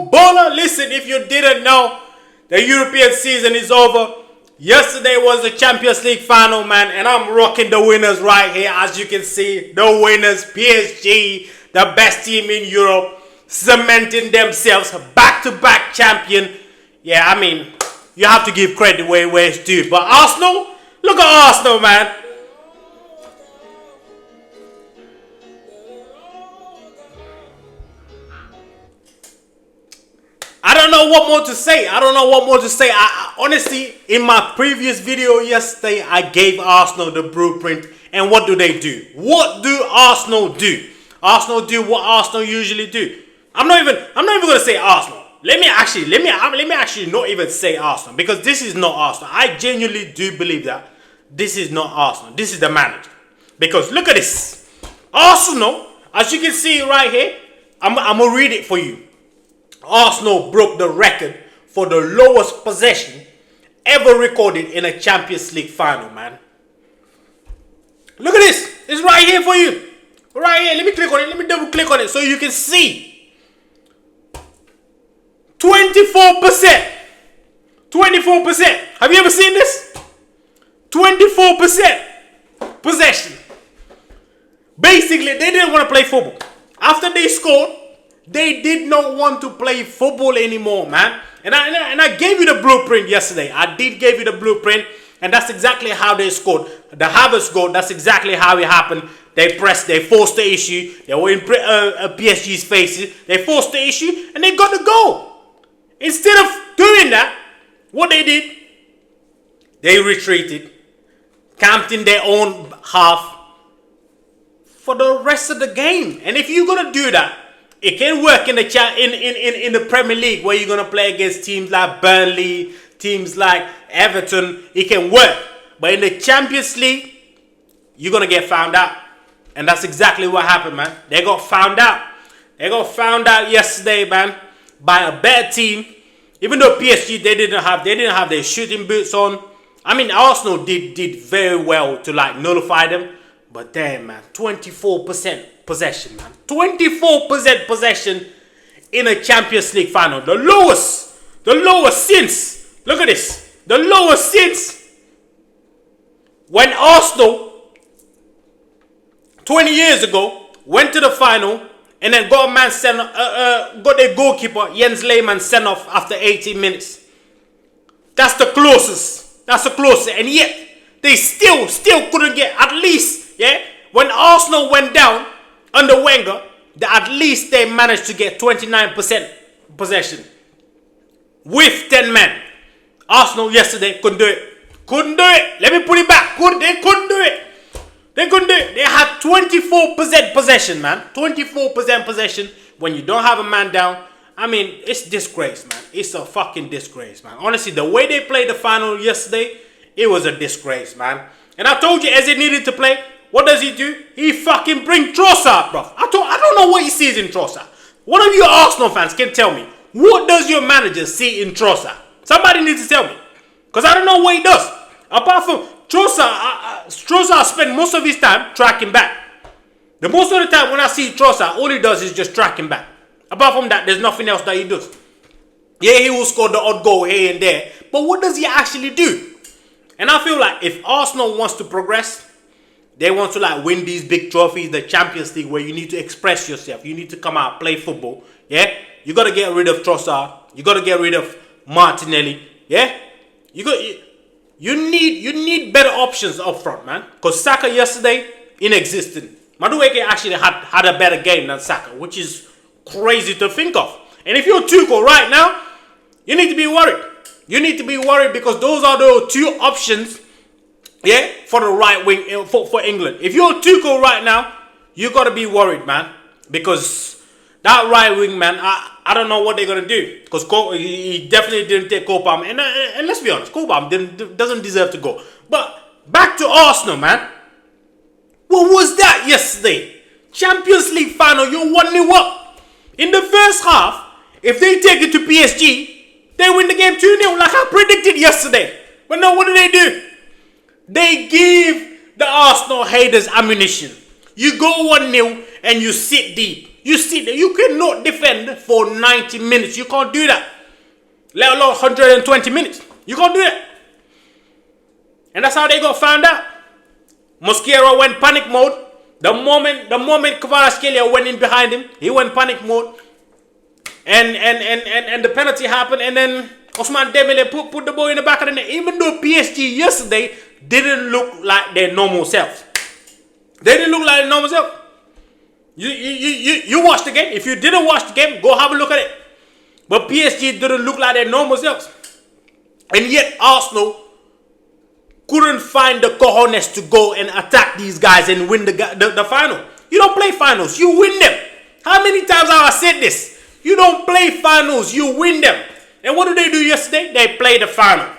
footballer. Listen, if you didn't know, the European season is over. Yesterday was the Champions League final, man, and I'm rocking the winners right here. As you can see, the winners, PSG, the best team in Europe, cementing themselves back-to-back champion. Yeah, I mean, you have to give credit where it's due. But Arsenal, look at Arsenal, man. I don't know what more to say. Honestly, in my previous video yesterday, I gave Arsenal the blueprint. And what do they do? What do Arsenal do? Arsenal do what Arsenal usually do. I'm not even gonna say Arsenal. Let me actually not even say Arsenal, because this is not Arsenal. I genuinely do believe that this is not Arsenal. This is the manager. Because look at this. Arsenal, as you can see right here, I'm gonna read it for you. Arsenal broke the record for the lowest possession ever recorded in a Champions League final, man. Look at this. It's right here for you. Right here. Let me click on it. Let me double click on it so you can see. 24%. 24%. Have you ever seen this? 24% possession. Basically, they didn't want to play football. After they scored, they did not want to play football anymore, man. And I gave you the blueprint yesterday. I did give you the blueprint. And that's exactly how they scored. The Havertz goal, that's exactly how it happened. They pressed, they forced the issue. They were in PSG's faces. They forced the issue and they got the goal. Instead of doing that, what they did, they retreated, camped in their own half for the rest of the game. And if you're going to do that, it can work in the Premier League, where you're going to play against teams like Burnley, teams like Everton. It can work. But in the Champions League, you're going to get found out. And that's exactly what happened, man. They got found out. They got found out yesterday, man, by a better team. Even though PSG, they didn't have their shooting boots on. I mean, Arsenal did very well to nullify them. But damn, man, 24% possession, man. 24% possession in a Champions League final. The lowest since, look at this, the lowest since when Arsenal 20 years ago went to the final and then got their goalkeeper Jens Lehmann sent off after 18 minutes. That's the closest. And yet they still couldn't get, at least, yeah, when Arsenal went down under Wenger, at least they managed to get 29% possession with 10 men. Arsenal yesterday couldn't do it. Let me put it back. They couldn't do it. They had 24% possession, man. 24% possession when you don't have a man down. I mean, it's disgrace, man. It's a fucking disgrace, man. Honestly, the way they played the final yesterday, it was a disgrace, man. And I told you, as it needed to play, what does he do? He fucking bring Trossard, bro. I don't know what he sees in Trossard. One of you Arsenal fans can tell me, what does your manager see in Trossard? Somebody needs to tell me. Because I don't know what he does. Apart from Trossard spends most of his time tracking back. The most of the time when I see Trossard, all he does is just tracking back. Apart from that, there's nothing else that he does. Yeah, he will score the odd goal here and there. But what does he actually do? And I feel like if Arsenal wants to progress, they want to win these big trophies, the Champions League, where you need to express yourself. You need to come out, play football. Yeah? You got to get rid of Trossard. You got to get rid of Martinelli. Yeah? You need better options up front, man. Because Saka yesterday, inexistent. Madueke actually had a better game than Saka, which is crazy to think of. And if you're Tuchel right now, you need to be worried. You need to be worried because those are the two options, yeah, for the right wing for England. If you're Tuchel right now, you got to be worried, man. Because that right wing, man, I don't know what they're going to do. Because he definitely didn't take Cole Palmer. And let's be honest, Cole Palmer doesn't deserve to go. But back to Arsenal, man. What was that yesterday? Champions League final, you're 1-0 up. In the first half, if they take it to PSG, they win the game 2-0 like I predicted yesterday. But no, what do? They give the Arsenal haters ammunition. You go 1-0 and you sit deep. You sit there. You cannot defend for 90 minutes. You can't do that. Let alone 120 minutes. You can't do that. And that's how they got found out. Mosquera went panic mode. The moment Kvaratskhelia went in behind him, he went panic mode. And the penalty happened, and then Ousmane Dembele put the ball in the back of the net. Even though PSG yesterday didn't look like their normal selves. They didn't look like their normal self. You watched the game. If you didn't watch the game, go have a look at it. But PSG didn't look like their normal selves. And yet Arsenal couldn't find the cojones to go and attack these guys and win the final. You don't play finals, you win them. How many times have I said this? You don't play finals, you win them. And what did they do yesterday? They played the final.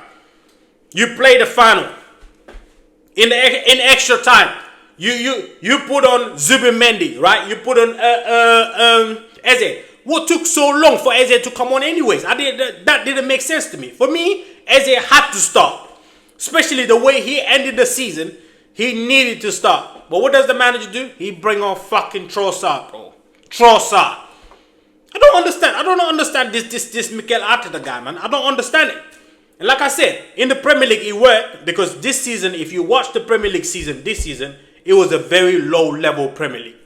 You play the final. In extra time. You put on Zubimendi, right? You put on Eze. What took so long for Eze to come on anyways? That didn't make sense to me. For me, Eze had to start. Especially the way he ended the season, he needed to start. But what does the manager do? He bring on fucking Trossard, bro. Trossard. I don't understand. I don't understand this Mikel Arteta guy, man. I don't understand it. And like I said, in the Premier League, it worked because this season, if you watch the Premier League season this season, it was a very low-level Premier League.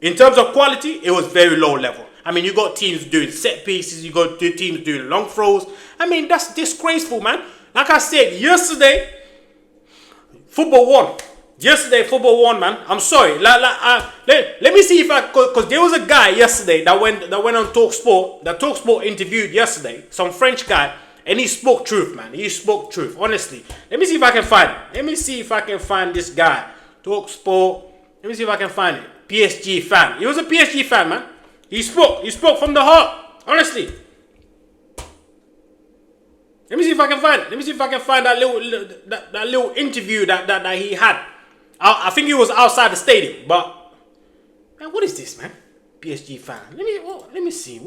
In terms of quality, it was very low level. I mean, you got teams doing set pieces, you got teams doing long throws. I mean, that's disgraceful, man. Like I said, yesterday, football won. Yesterday, football won, man. I'm sorry. Let me see if because there was a guy yesterday that went on TalkSport, that TalkSport interviewed yesterday, some French guy, and he spoke truth, man. He spoke truth, honestly. Let me see if I can find it. Let me see if I can find this guy. TalkSport. Let me see if I can find it. PSG fan. He was a PSG fan, man. He spoke from the heart, honestly. Let me see if I can find it. Let me see if I can find that little interview that he had. I think he was outside the stadium, but man, what is this, man? PSG fan. Let me see.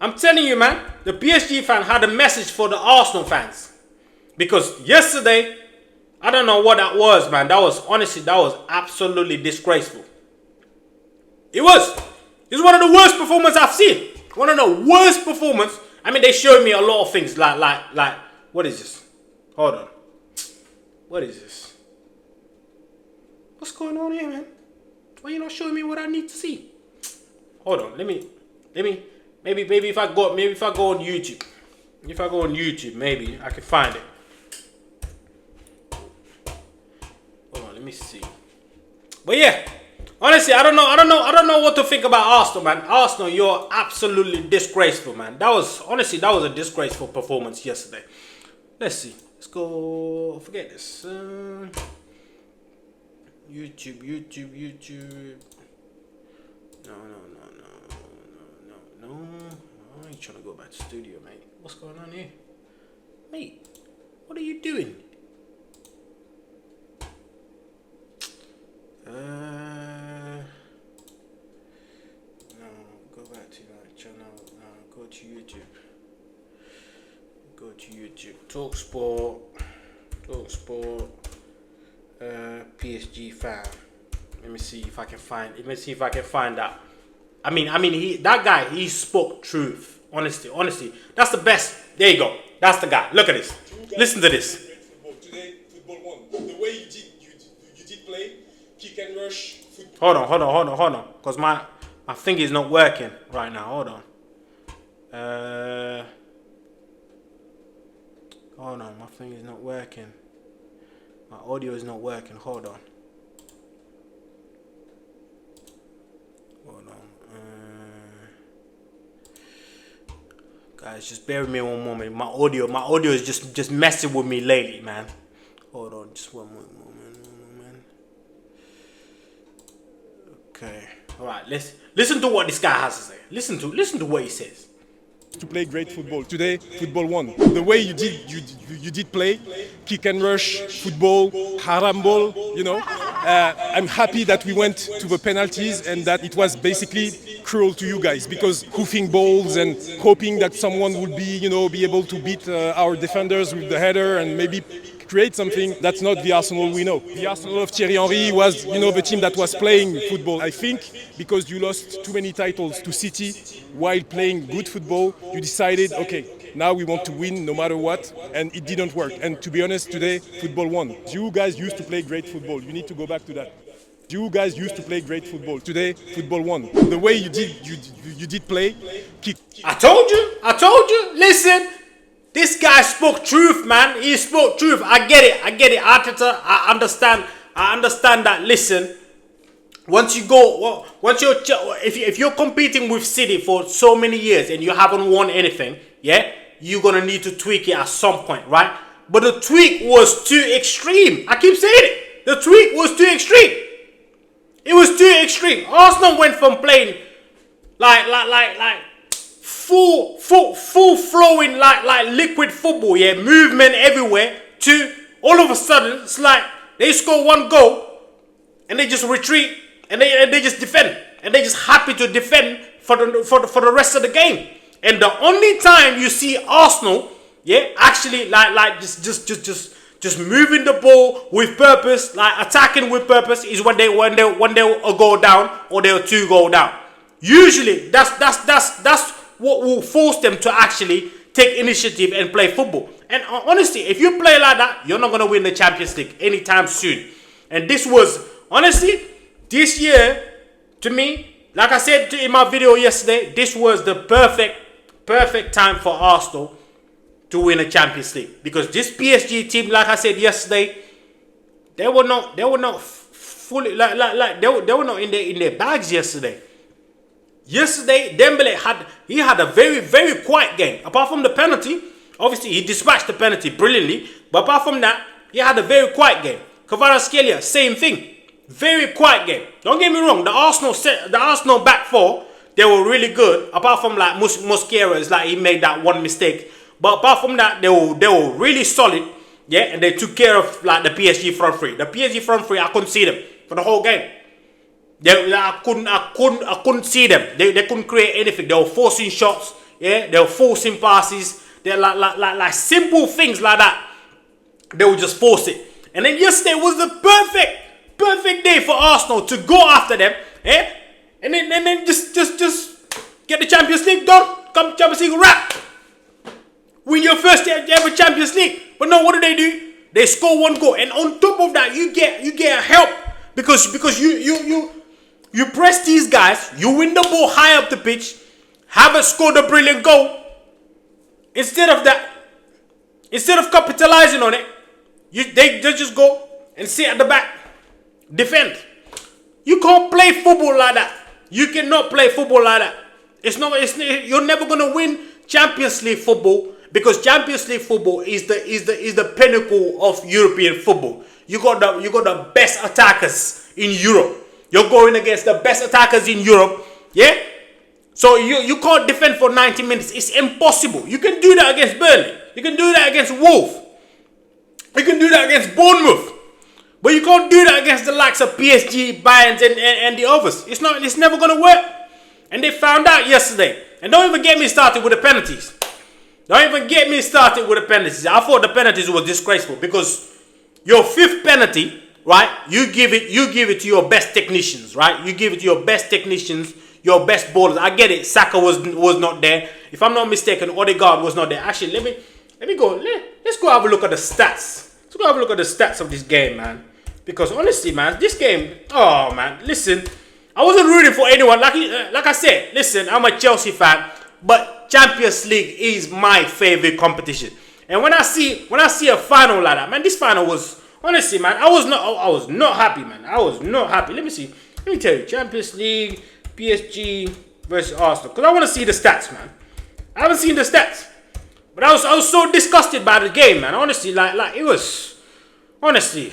I'm telling you, man, the PSG fan had a message for the Arsenal fans. Because yesterday, I don't know what that was, man. That was absolutely disgraceful. It was. It's one of the worst performances I've seen. One of the worst performances. I mean, they showed me a lot of things like, what is this? Hold on. What is this? What's going on here, man? Why are you not showing me what I need to see? Hold on. Let me. Maybe if I go on YouTube. If I go on YouTube, maybe I can find it. Hold on. Let me see. But yeah. Honestly, I don't know what to think about Arsenal, man. Arsenal, you're absolutely disgraceful, man. That was a disgraceful performance yesterday. Let's see. Let's go. Forget this. YouTube. No. I ain't trying to go back to the studio, mate. What's going on here? Mate, what are you doing? No, go back to that channel. Go to YouTube. TalkSport. PSG fan. Let me see if I can find that. I mean, that guy, he spoke truth. Honestly, that's the best. There you go. That's the guy. Look at this. Listen to this. Today, football won. The way you did play, kick and rush. Football. Hold on. Because my thing is not working right now. Hold on. My thing is not working. My audio is not working. Hold on. Guys, just bear with me one moment. My audio is just messing with me lately, man. Hold on, just one moment. Okay. All right. Listen to what this guy has to say. Listen to what he says. To play great football. Today, football won. The way you did play, kick and rush, football, haram ball, I'm happy that we went to the penalties and that it was basically cruel to you guys because hoofing balls and hoping that someone would be able to beat our defenders with the header and maybe create something that's not the Arsenal we know. The Arsenal of Thierry Henry was, the team that was playing football. I think because you lost too many titles to City while playing good football, you decided, okay, now we want to win no matter what, and it didn't work. And to be honest, today, football won. You guys used to play great football. You need to go back to that. You guys used to play great football. Today, football won. The way you did play, kick. I told you. Listen, this guy spoke truth, man. He spoke truth. I get it. Arteta, I understand that. Listen, if you're competing with City for so many years and you haven't won anything, yeah, you're gonna need to tweak it at some point, right? But the tweak was too extreme. I keep saying it. The tweak was too extreme. It was too extreme. Arsenal went from playing like full flowing like liquid football, yeah, movement everywhere, to all of a sudden it's like they score one goal and they just retreat and they just defend and they just happy to defend for the rest of the game. And the only time you see Arsenal, yeah, actually like just moving the ball with purpose, like attacking with purpose, is when they'll go down or they'll two go down. Usually that's what will force them to actually take initiative and play football. And honestly, if you play like that, you're not gonna win the Champions League anytime soon. And this was honestly this year, to me, like I said in my video yesterday, this was the perfect time for Arsenal to win a Champions League, because this PSG team, like I said yesterday, they were not fully like they were not in their bags yesterday. Yesterday, Dembele had a very quiet game. Apart from the penalty, obviously he dispatched the penalty brilliantly, but apart from that, he had a very quiet game. Kvaratskhelia, same thing, very quiet game. Don't get me wrong, the Arsenal back four, they were really good. Apart from like Mosquera, like he made that one mistake. But apart from that, they were really solid, yeah, and they took care of like the PSG front three. The PSG front three, I couldn't see them for the whole game. I couldn't see them. They couldn't create anything. They were forcing shots, yeah, they were forcing passes. They're like simple things like that. They would just force it. And then yesterday was the perfect day for Arsenal to go after them, eh? And then just get the Champions League done. Come Champions League wrap. Win your first ever Champions League. But no, what do? They score one goal, and on top of that, you get help because you press these guys, you win the ball high up the pitch, haven't scored a brilliant goal. Instead of capitalizing on it, they just go and sit at the back, defend. You can't play football like that. You cannot play football like that. You're never gonna win Champions League football. Because Champions League football is the pinnacle of European football. You got the best attackers in Europe. You're going against the best attackers in Europe, yeah. So you can't defend for 90 minutes. It's impossible. You can do that against Burnley. You can do that against Wolves. You can do that against Bournemouth. But you can't do that against the likes of PSG, Bayern, and the others. It's never gonna work. And they found out yesterday. And don't even get me started with the penalties. Don't even get me started with the penalties. I thought the penalties were disgraceful, because your fifth penalty, right? You give it to your best technicians, right? You give it to your best technicians, your best ballers. I get it. Saka was not there. If I'm not mistaken, Odegaard was not there. Actually, let me go. Let's go have a look at the stats. Let's go have a look at the stats of this game, man. Because honestly, man, this game. Oh man, listen. I wasn't rooting for anyone. Like I said, listen, I'm a Chelsea fan, but Champions League is my favorite competition. And when I see a final like that, man, this final was honestly, man, I was not happy, man. I was not happy. Let me tell you, Champions League, PSG versus Arsenal, because I want to see the stats, man. I haven't seen the stats, but I was so disgusted by the game, man. Honestly, like it was, honestly,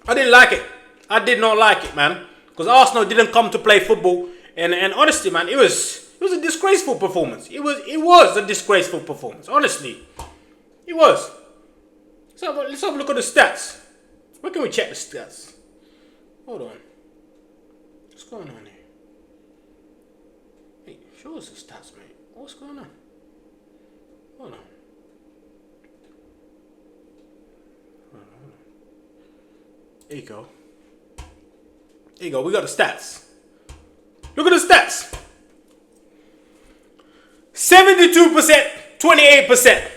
I didn't like it. I did not like it, man, because Arsenal didn't come to play football, and honestly, man, it was a disgraceful performance. It was a disgraceful performance. Honestly, it was. Let's have a look at the stats. Where can we check the stats? Hold on. What's going on here? Hey, show us the stats, mate. What's going on? Hold on. There you go. There you go. We got the stats. Look at the stats. 72%, 28%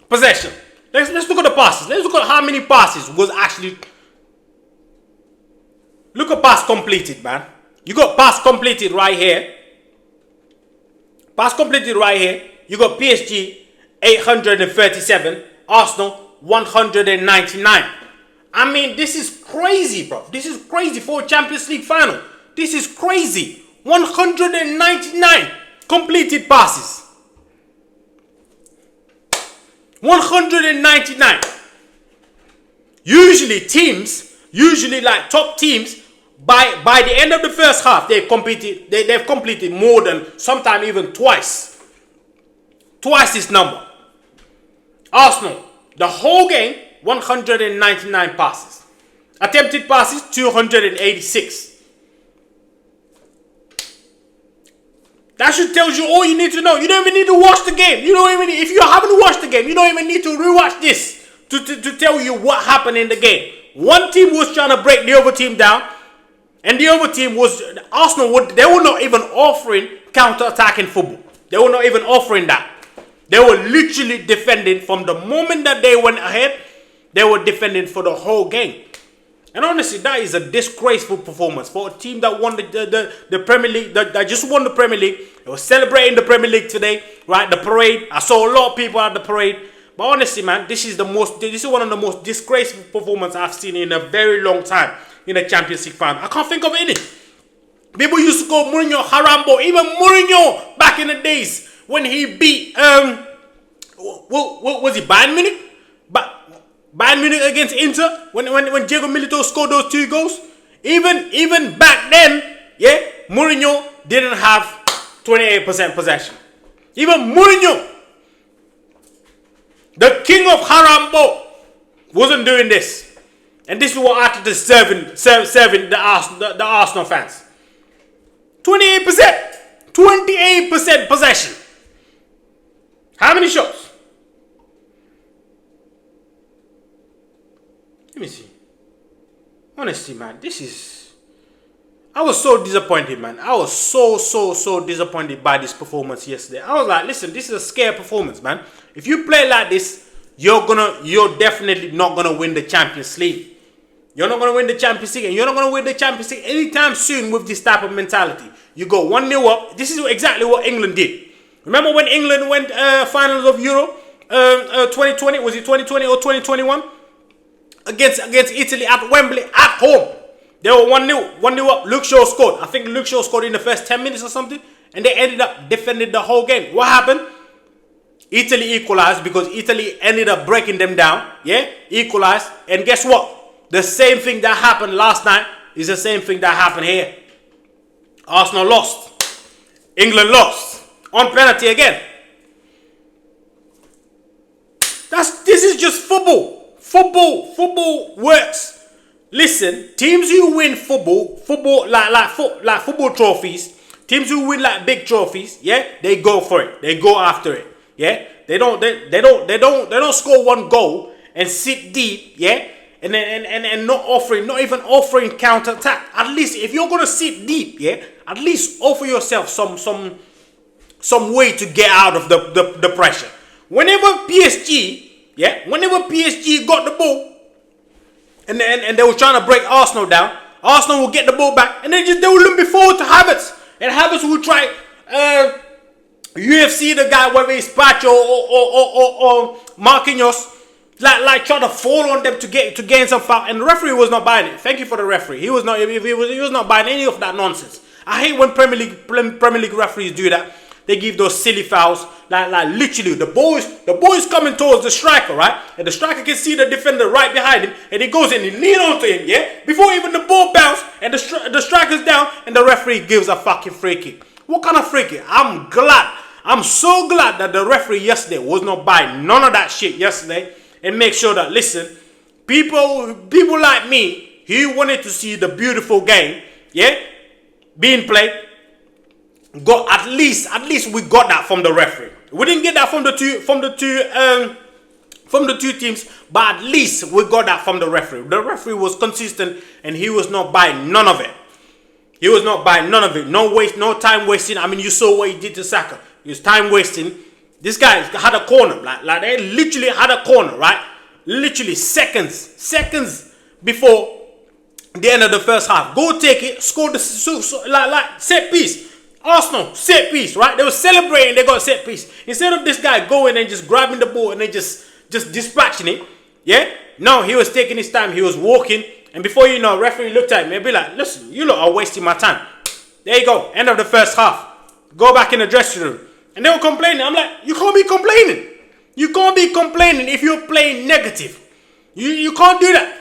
possession. Let's look at the passes. Let's look at how many passes was actually. Look at pass completed, man. You got pass completed right here. Pass completed right here. You got PSG 837, Arsenal 199. I mean, this is crazy, bro. This is crazy for a Champions League final. This is crazy. 199 completed passes. 199. Usually like top teams, by the end of the first half, they've completed more than, sometimes even twice this number. Arsenal, the whole game, 199 passes. Attempted passes, 286. That should tell you all you need to know. You don't even need to watch the game. If you haven't watched the game, you don't even need to rewatch this to tell you what happened in the game. One team was trying to break the other team down, and the other team was Arsenal. They were not even offering counter-attacking football. They were not even offering that. They were literally defending from the moment that they went ahead. They were defending for the whole game. And honestly, that is a disgraceful performance for a team that won the Premier League, that just won the Premier League. They were celebrating the Premier League today, right? The parade. I saw a lot of people at the parade. But honestly, man, this is one of the most disgraceful performances I've seen in a very long time in a Champions League final. I can't think of any. People used to call Mourinho Harambo. Even Mourinho back in the days when he beat what was he, Bayern Munich? Bayern Munich against Inter, when Diego Milito scored those 2 goals, even back then, yeah, Mourinho didn't have 28% possession. Even Mourinho, the king of Harambo, wasn't doing this. And this is what Arteta is serving the Arsenal fans. 28% possession. How many shots? Let me see. Honestly, man, I was so disappointed, man. I was so disappointed by this performance yesterday. I was like, listen, this is a scare performance, man. If you play like this, you're definitely not gonna win the Champions League. You're not gonna win the Champions League, and you're not gonna win the Champions League anytime soon with this type of mentality. You go 1-0 up. This is exactly what England did. Remember when England went finals of Euro 2020? Was it 2020 or 2021? Against Italy at Wembley at home. They were 1-0 up. Luke Shaw scored. I think Luke Shaw scored in the first 10 minutes or something. And they ended up defending the whole game. What happened? Italy equalized because Italy ended up breaking them down. Yeah? Equalized. And guess what? The same thing that happened last night is the same thing that happened here. Arsenal lost. England lost. On penalty again. This is just football. Football works. Listen, teams who win football like football trophies, teams who win like big trophies, yeah, they go for it. They go after it. Yeah, they don't score 1 goal and sit deep, yeah, and not even offering counter attack. At least if you're gonna sit deep, yeah, at least offer yourself some way to get out of the pressure. Whenever PSG got the ball and they were trying to break Arsenal down, Arsenal will get the ball back and they will look forward to Havertz. And Havertz will try UFC the guy, whether it's Pacho or Marquinhos, like trying to fall on them to gain some foul. And the referee was not buying it. Thank you for the referee. He was not buying any of that nonsense. I hate when Premier League referees do that. They give those silly fouls, like literally the ball is coming towards the striker, right? And the striker can see the defender right behind him, and he goes in and lean onto him, yeah? Before even the ball bounces, and the striker's down, and the referee gives a fucking free kick. What kind of free kick? I'm so glad that the referee yesterday was not buying none of that shit yesterday, and make sure that, listen, people like me, who wanted to see the beautiful game, yeah, being played, got at least we got that from the referee. We didn't get that from the from the two teams, but at least we got that from the referee. The referee was consistent and he was not buying none of it. He was not buying none of it. No time wasting. I mean, you saw what he did to Saka. He was time wasting. This guy had a corner. Like they literally had a corner, right? Literally seconds before the end of the first half. Go take it, score the set piece. Arsenal, set piece, right? They were celebrating, they got set piece. Instead of this guy going and just grabbing the ball and then just dispatching it, yeah? No, he was taking his time, he was walking, and before you know, referee looked at him and be like, listen, you lot are wasting my time. There you go, end of the first half. Go back in the dressing room. And they were complaining. I'm like, you can't be complaining. You can't be complaining if you're playing negative. You can't do that.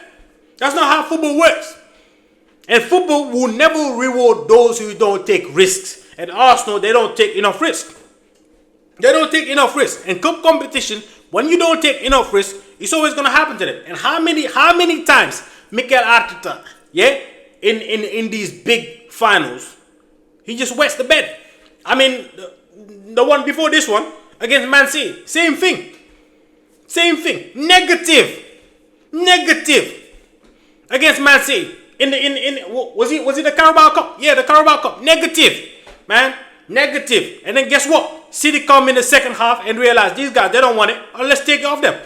That's not how football works. And football will never reward those who don't take risks. And Arsenal, they don't take enough risk. They don't take enough risk. And cup competition, when you don't take enough risk, it's always going to happen to them. And how many times Mikel Arteta, yeah, in these big finals, he just wets the bed. I mean, the one before this one against Man City, same thing. Negative against Man City. Was it the Carabao Cup? Yeah, the Carabao Cup. Negative. Man, negative. And then guess what? City come in the second half and realize these guys, they don't want it. Oh, let's take it off them.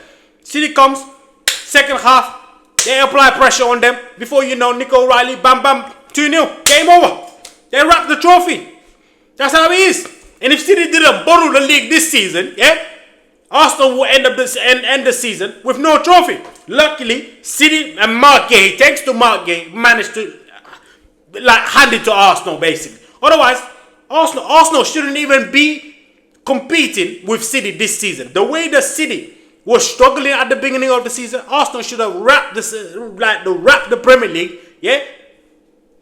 City comes, second half, they apply pressure on them. Before you know, Nico O'Reilly, bam, 2-0. Game over. They wrap the trophy. That's how it is. And if City didn't borrow the league this season, yeah, Arsenal will end the season with no trophy. Luckily, City and Mark Gay, thanks to Mark Gay, managed to hand it to Arsenal basically. Otherwise, Arsenal shouldn't even be competing with City this season. The way the City was struggling at the beginning of the season, Arsenal should have wrapped the Premier League, yeah,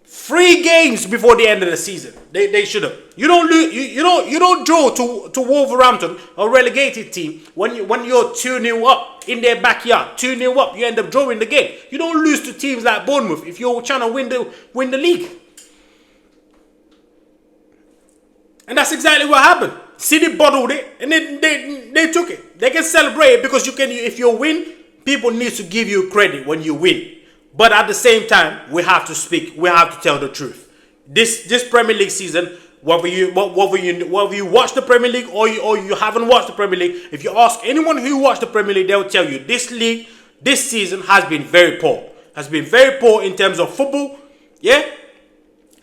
3 games before the end of the season. They should have. You don't lose. You don't draw to Wolverhampton, a relegated team, when you're 2-0 up in their backyard. 2-0 up, you end up drawing the game. You don't lose to teams like Bournemouth if you're trying to win the league. And that's exactly what happened. City bottled it and they took it. They can celebrate it because if you win, people need to give you credit when you win. But at the same time, we have to speak. We have to tell the truth. This Premier League season, whether you watch the Premier League or you haven't watched the Premier League, if you ask anyone who watched the Premier League, they'll tell you this league, this season has been very poor. Has been very poor in terms of football, yeah,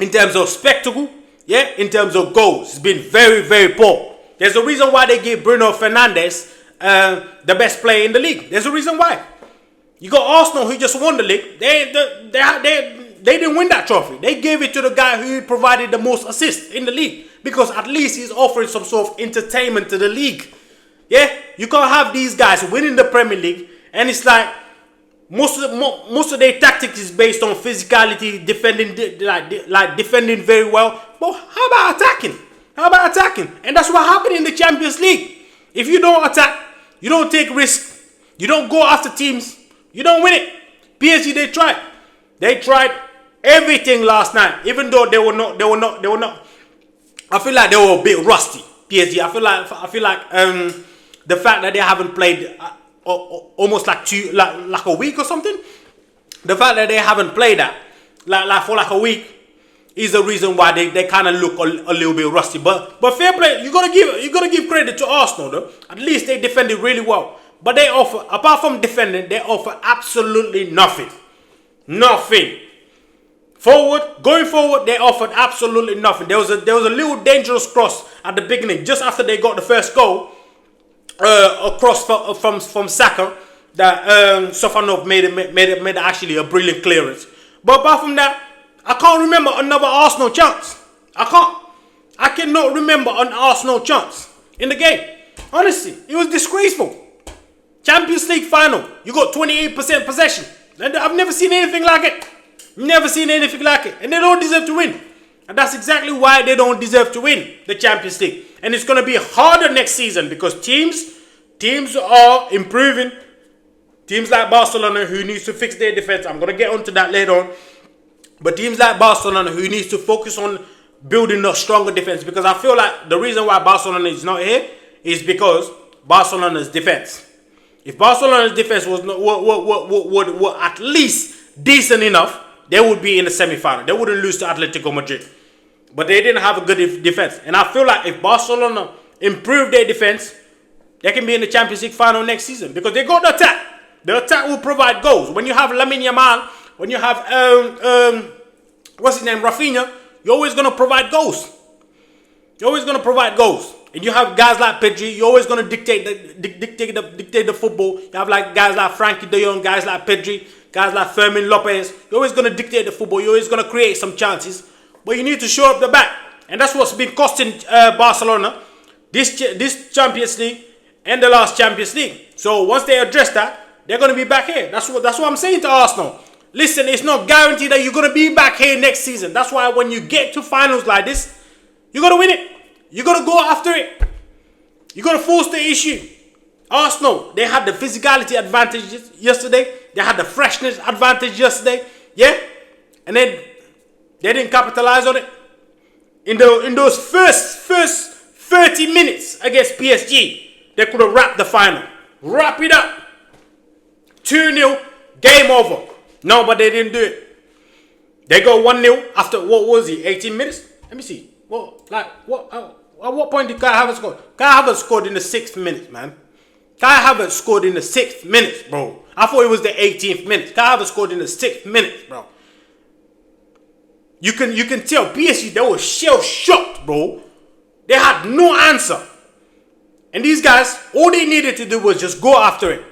in terms of spectacle, yeah, in terms of goals. It's been very, very poor. There's a reason why they gave Bruno Fernandes the best player in the league. There's a reason why. You got Arsenal who just won the league. They didn't win that trophy. They gave it to the guy who provided the most assists in the league. Because at least he's offering some sort of entertainment to the league. Yeah? You can't have these guys winning the Premier League and it's like most of their tactics is based on physicality, defending defending very well. But how about attacking? And that's what happened in the Champions League. If you don't attack, you don't take risks, you don't go after teams, you don't win it. PSG, they tried everything last night, even though they were not. I feel like they were a bit rusty. PSG. I feel like the fact that they haven't played almost like a week or something. The fact that they haven't played that for a week is the reason why they kind of look a little bit rusty. But fair play, you gotta give credit to Arsenal though. At least they defended really well. But they offer, apart from defending, they offer absolutely nothing. Nothing. Going forward, they offered absolutely nothing. There was a little dangerous cross at the beginning, just after they got the first goal, a cross from Saka that Sofanov made actually a brilliant clearance. But apart from that, I can't remember another Arsenal chance. I cannot remember an Arsenal chance in the game. Honestly, it was disgraceful. Champions League final, you got 28% possession. I've never seen anything like it. Never seen anything like it. And they don't deserve to win. And that's exactly why they don't deserve to win the Champions League. And it's going to be harder next season because teams are improving. Teams like Barcelona who needs to fix their defense. I'm going to get onto that later on. But teams like Barcelona who needs to focus on building a stronger defense. Because I feel like the reason why Barcelona is not here is because Barcelona's defense. If Barcelona's defense was not, were at least decent enough, they would be in the semi-final. They wouldn't lose to Atletico Madrid. But they didn't have a good defense. And I feel like if Barcelona improve their defense, they can be in the Champions League final next season. Because they got the attack. The attack will provide goals. When you have Lamine Yamal, when you have, what's his name, Rafinha, you're always going to provide goals. You're always going to provide goals. And you have guys like Pedri, you're always going to dictate the football. You have like guys like Frankie de Jong, guys like Pedri, guys like Fermin Lopez. You're always going to dictate the football. You're always going to create some chances. But you need to show up the back. And that's what's been costing Barcelona this Champions League and the last Champions League. So once they address that, they're going to be back here. That's what I'm saying to Arsenal. Listen, it's not guaranteed that you're going to be back here next season. That's why when you get to finals like this, you got to win it. You got to go after it. You got to force the issue. Arsenal, they had the physicality advantage yesterday. They had the freshness advantage yesterday. Yeah? And then they didn't capitalize on it. In those first 30 minutes against PSG, they could have wrapped the final. Wrap it up. 2-0, game over. No, but they didn't do it. They go 1-0 after, what was it, 18 minutes? Let me see. At what point did Kai Havertz score? Kai Havertz scored in the 6th minute, man. Kai Havertz scored in the 6th minute, bro. I thought it was the 18th minute. Kai Havertz scored in the 6th minute, bro. You can tell PSG, they were shell-shocked, bro. They had no answer. And these guys, all they needed to do was just go after it.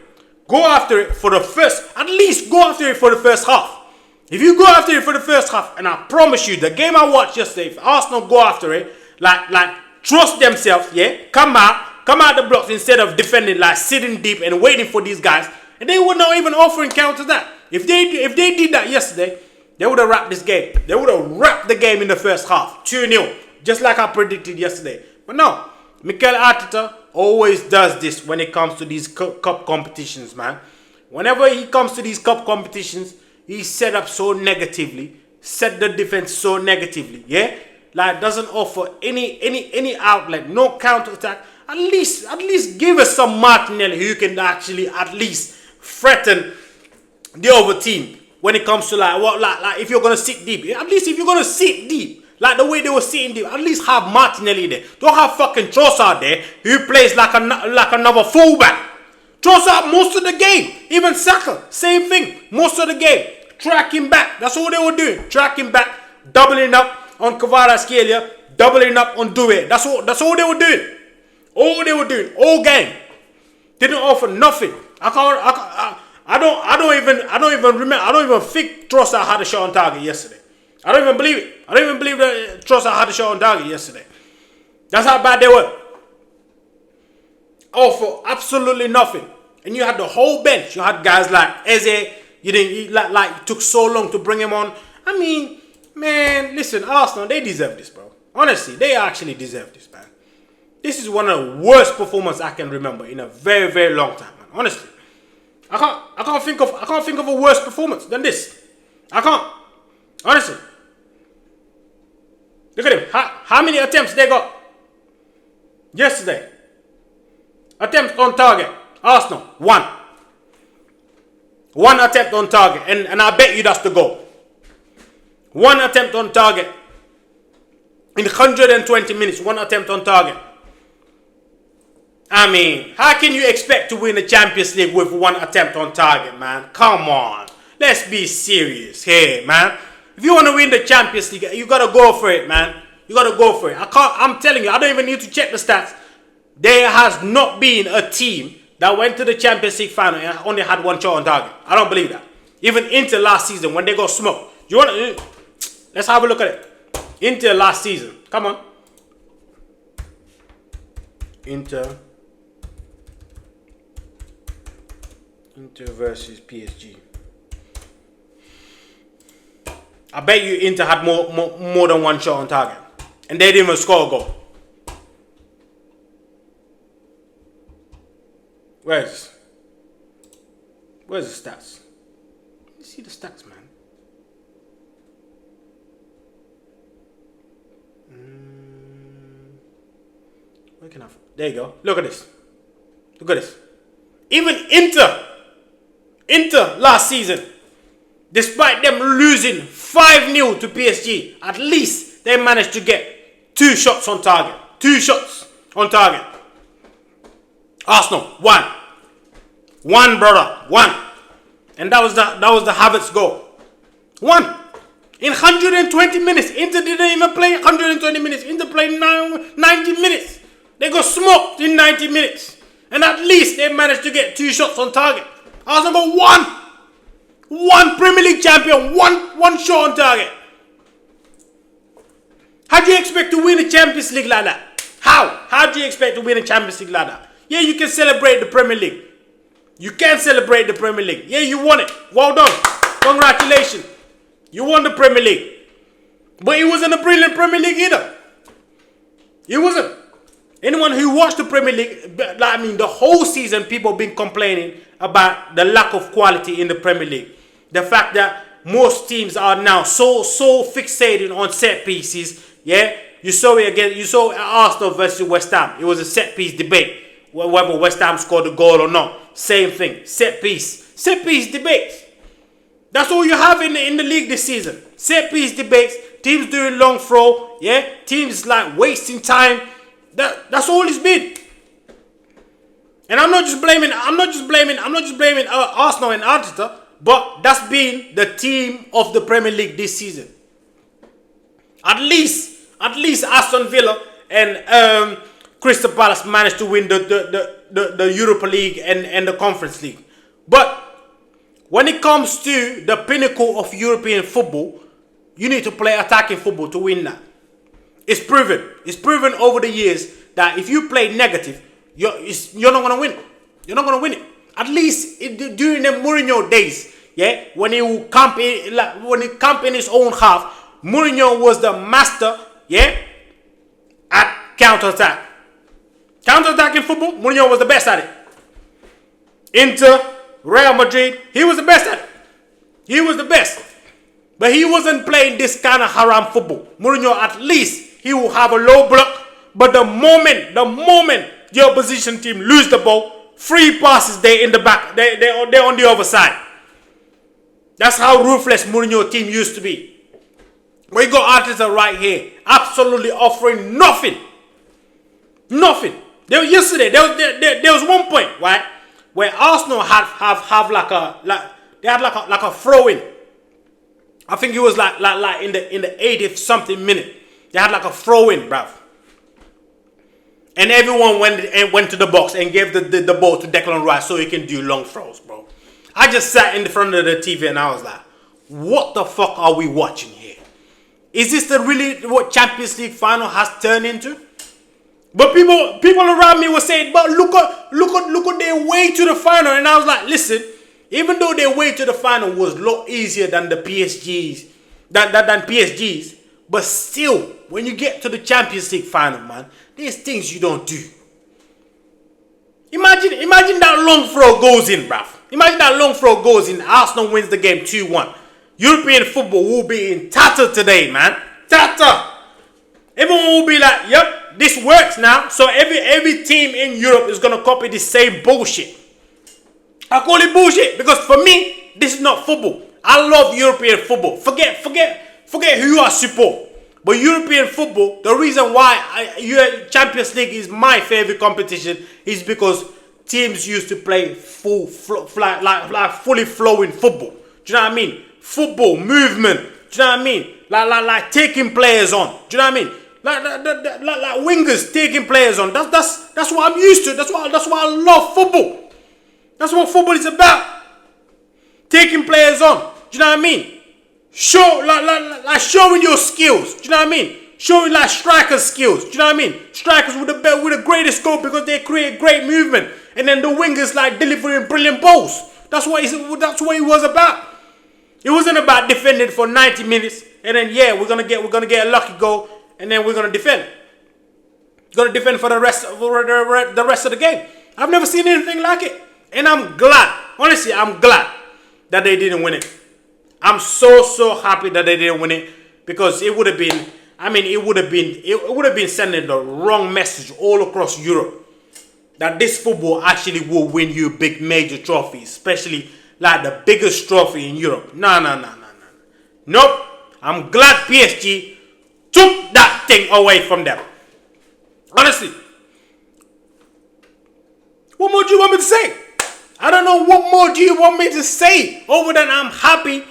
Go after it for the first, at least go after it for the first half. If you go after it for the first half, and I promise you, the game I watched yesterday, if Arsenal go after it, like trust themselves, yeah, come out the blocks instead of defending, like sitting deep and waiting for these guys, and they were not even offering counter that. If they did that yesterday, they would have wrapped this game. They would have wrapped the game in the first half, 2-0, just like I predicted yesterday. But no, Mikel Arteta always does this when it comes to these cup competitions, man. Whenever he comes to these cup competitions, he's set up so negatively, set the defense so negatively, yeah? Like doesn't offer any outlet, no counter attack. At least give us some Martinelli who can actually at least threaten the other team when it comes to like if you're gonna sit deep. At least if you're gonna sit deep, like the way they were sitting deep, at least have Martinelli there. Don't have fucking Trossard there who plays like another fullback. Trossard most of the game, even Saka, same thing, most of the game. Tracking back, that's all they were doing. Tracking back, doubling up on Kvaratskhelia, doubling up on Doué. That's all they were doing. All they were doing, all game. Didn't offer nothing. I don't even remember. I don't even think Trossard had a shot on target yesterday. I don't even believe it. I don't even believe that Trossard had a shot on target yesterday. That's how bad they were. Offer absolutely nothing. And you had the whole bench. You had guys like Eze. It took so long to bring him on. I mean, man, listen, Arsenal, they deserve this, bro. Honestly, they actually deserve this, man. This is one of the worst performances I can remember in a very, very long time, man. Honestly, I can't think of a worse performance than this. I can't. Honestly, look at him. How many attempts they got yesterday? Attempts on target. Arsenal 1. 1 attempt on target, and I bet you that's the goal. 1 attempt on target. In 120 minutes, 1 attempt on target. I mean, how can you expect to win the Champions League with 1 attempt on target, man? Come on. Let's be serious here, man. If you want to win the Champions League, you got to go for it, man. You got to go for it. I'm telling you, I don't even need to check the stats. There has not been a team that went to the Champions League final and only had 1 shot on target. I don't believe that. Even Inter last season when they got smoked. Let's have a look at it. Inter last season. Come on. Inter versus PSG. I bet you Inter had more than 1 shot on target. And they didn't even score a goal. Where's the stats? You see the stats, man. Where can I? There you go. Look at this. Look at this. Even Inter last season, despite them losing 5-0 to PSG, at least they managed to get 2 shots on target. 2 shots on target. Arsenal, 1. 1, brother, 1. And that was the Havertz goal. 1. In 120 minutes. Inter didn't even play 120 minutes. Inter played 90 minutes. They got smoked in 90 minutes. And at least they managed to get 2 shots on target. Arsenal got 1. 1 Premier League champion. One shot on target. How do you expect to win a Champions League like that? How do you expect to win a Champions League like that? Yeah, you can celebrate the Premier League. You can celebrate the Premier League. Yeah, you won it. Well done. Congratulations. You won the Premier League. But it wasn't a brilliant Premier League either. It wasn't. Anyone who watched the Premier League, the whole season, people have been complaining about the lack of quality in the Premier League. The fact that most teams are now so fixated on set pieces. Yeah, you saw it again. You saw Arsenal versus West Ham. It was a set piece debate. Whether West Ham scored a goal or not. Same thing. Set piece debates. That's all you have in the league this season. Set piece debates. Teams doing long throw. Yeah. Teams like wasting time. That's all it's been. And I'm not just blaming Arsenal and Arteta, but that's been the team of the Premier League this season. At least Aston Villa and Crystal Palace managed to win the Europa League and the Conference League. But when it comes to the pinnacle of European football, you need to play attacking football to win that. It's proven. It's proven over the years that if you play negative, you're not going to win. You're not going to win it. At least during the Mourinho days, yeah, when he would camp in his own half, Mourinho was the master, yeah, at counter-attack. Counter-attacking football, Mourinho was the best at it. Inter, Real Madrid, he was the best at it. He was the best. But he wasn't playing this kind of haram football. Mourinho, at least, he will have a low block. But the moment the opposition team lose the ball, 3 passes, they're in the back. They're on the other side. That's how ruthless Mourinho team used to be. We got Arteta right here. Absolutely offering nothing. Nothing. Yesterday, there was one point, right, where Arsenal have like a throw-in. I think it was like in the 80th something minute. They had like a throw-in, bruv. And everyone went to the box and gave the ball to Declan Rice so he can do long throws, bro. I just sat in front of the TV and I was like, what the fuck are we watching here? Is this really what Champions League final has turned into? But people around me were saying, but look at their way to the final. And I was like, listen, even though their way to the final was a lot easier than the PSG's, than PSG's, but still, when you get to the Champions League final, man, there's things you don't do. Imagine that long throw goes in, bruv. Imagine that long throw goes in. Arsenal wins the game 2-1. European football will be in tatter today, man. Tatter. Everyone will be like, yep, this works now. So every team in Europe is going to copy the same bullshit. I call it bullshit because for me, this is not football. I love European football. Forget who I support. But European football, the reason why Champions League is my favorite competition is because teams used to play fully flowing football. Do you know what I mean? Football, movement. Do you know what I mean? Like taking players on. Do you know what I mean? Like wingers taking players on. That's what I'm used to. That's why I love football. That's what football is about. Taking players on. Do you know what I mean? Showing your skills. Do you know what I mean? Showing like strikers' skills. Do you know what I mean? Strikers with the greatest goal because they create great movement, and then the wingers like delivering brilliant balls. That's what it was about. It wasn't about defending for 90 minutes and then we're gonna get a lucky goal and then we're gonna defend. We're gonna defend for the rest of the game. I've never seen anything like it, and I'm glad. Honestly, I'm glad that they didn't win it. I'm so happy that they didn't win it because it would have been sending the wrong message all across Europe. that this football actually will win you big major trophies, especially like the biggest trophy in Europe. No. Nope. I'm glad PSG took that thing away from them. Honestly. What more do you want me to say? I don't know what more do you want me to say other than I'm happy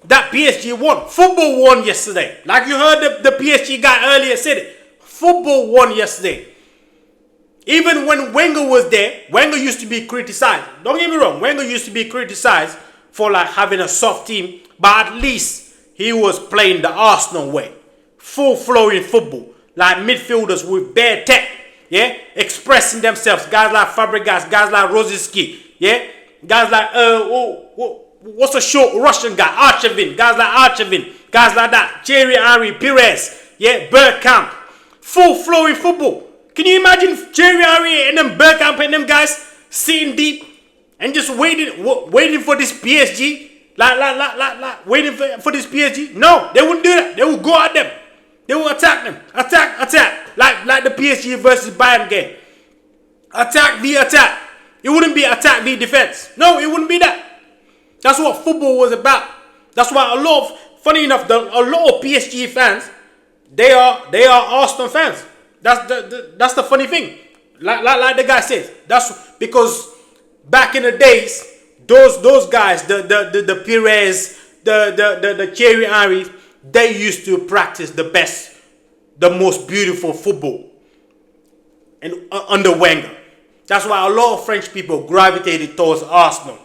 that PSG won. Football won yesterday. Like you heard the PSG guy earlier said it. Football won yesterday. Even when Wenger was there, Wenger used to be criticized. Don't get me wrong, Wenger used to be criticized for like having a soft team, but at least he was playing the Arsenal way. Full-flowing football. Like midfielders with bare tech. Yeah? Expressing themselves. Guys like Fabregas, guys like Rosicky. Yeah? Guys like, what's a short Russian guy? Archevin. Guys like Archevin. Guys like that. Thierry Henry, Perez. Yeah? Bergkamp. Full-flowing football. Can you imagine Thierry Henry and them Bergkamp and them guys sitting deep and just waiting for this PSG? Like waiting for this PSG? No, they wouldn't do that. They would go at them. They will attack them. Attack. Like the PSG versus Bayern game. Attack v attack. It wouldn't be attack v defense. No, it wouldn't be that. That's what football was about. That's why funny enough, a lot of PSG fans, they are Arsenal fans. That's the funny thing. Like the guy says. That's because back in the days, those guys, the Perez, the Thierry Henry, they used to practice the best, the most beautiful football. And under Wenger. That's why a lot of French people gravitated towards Arsenal.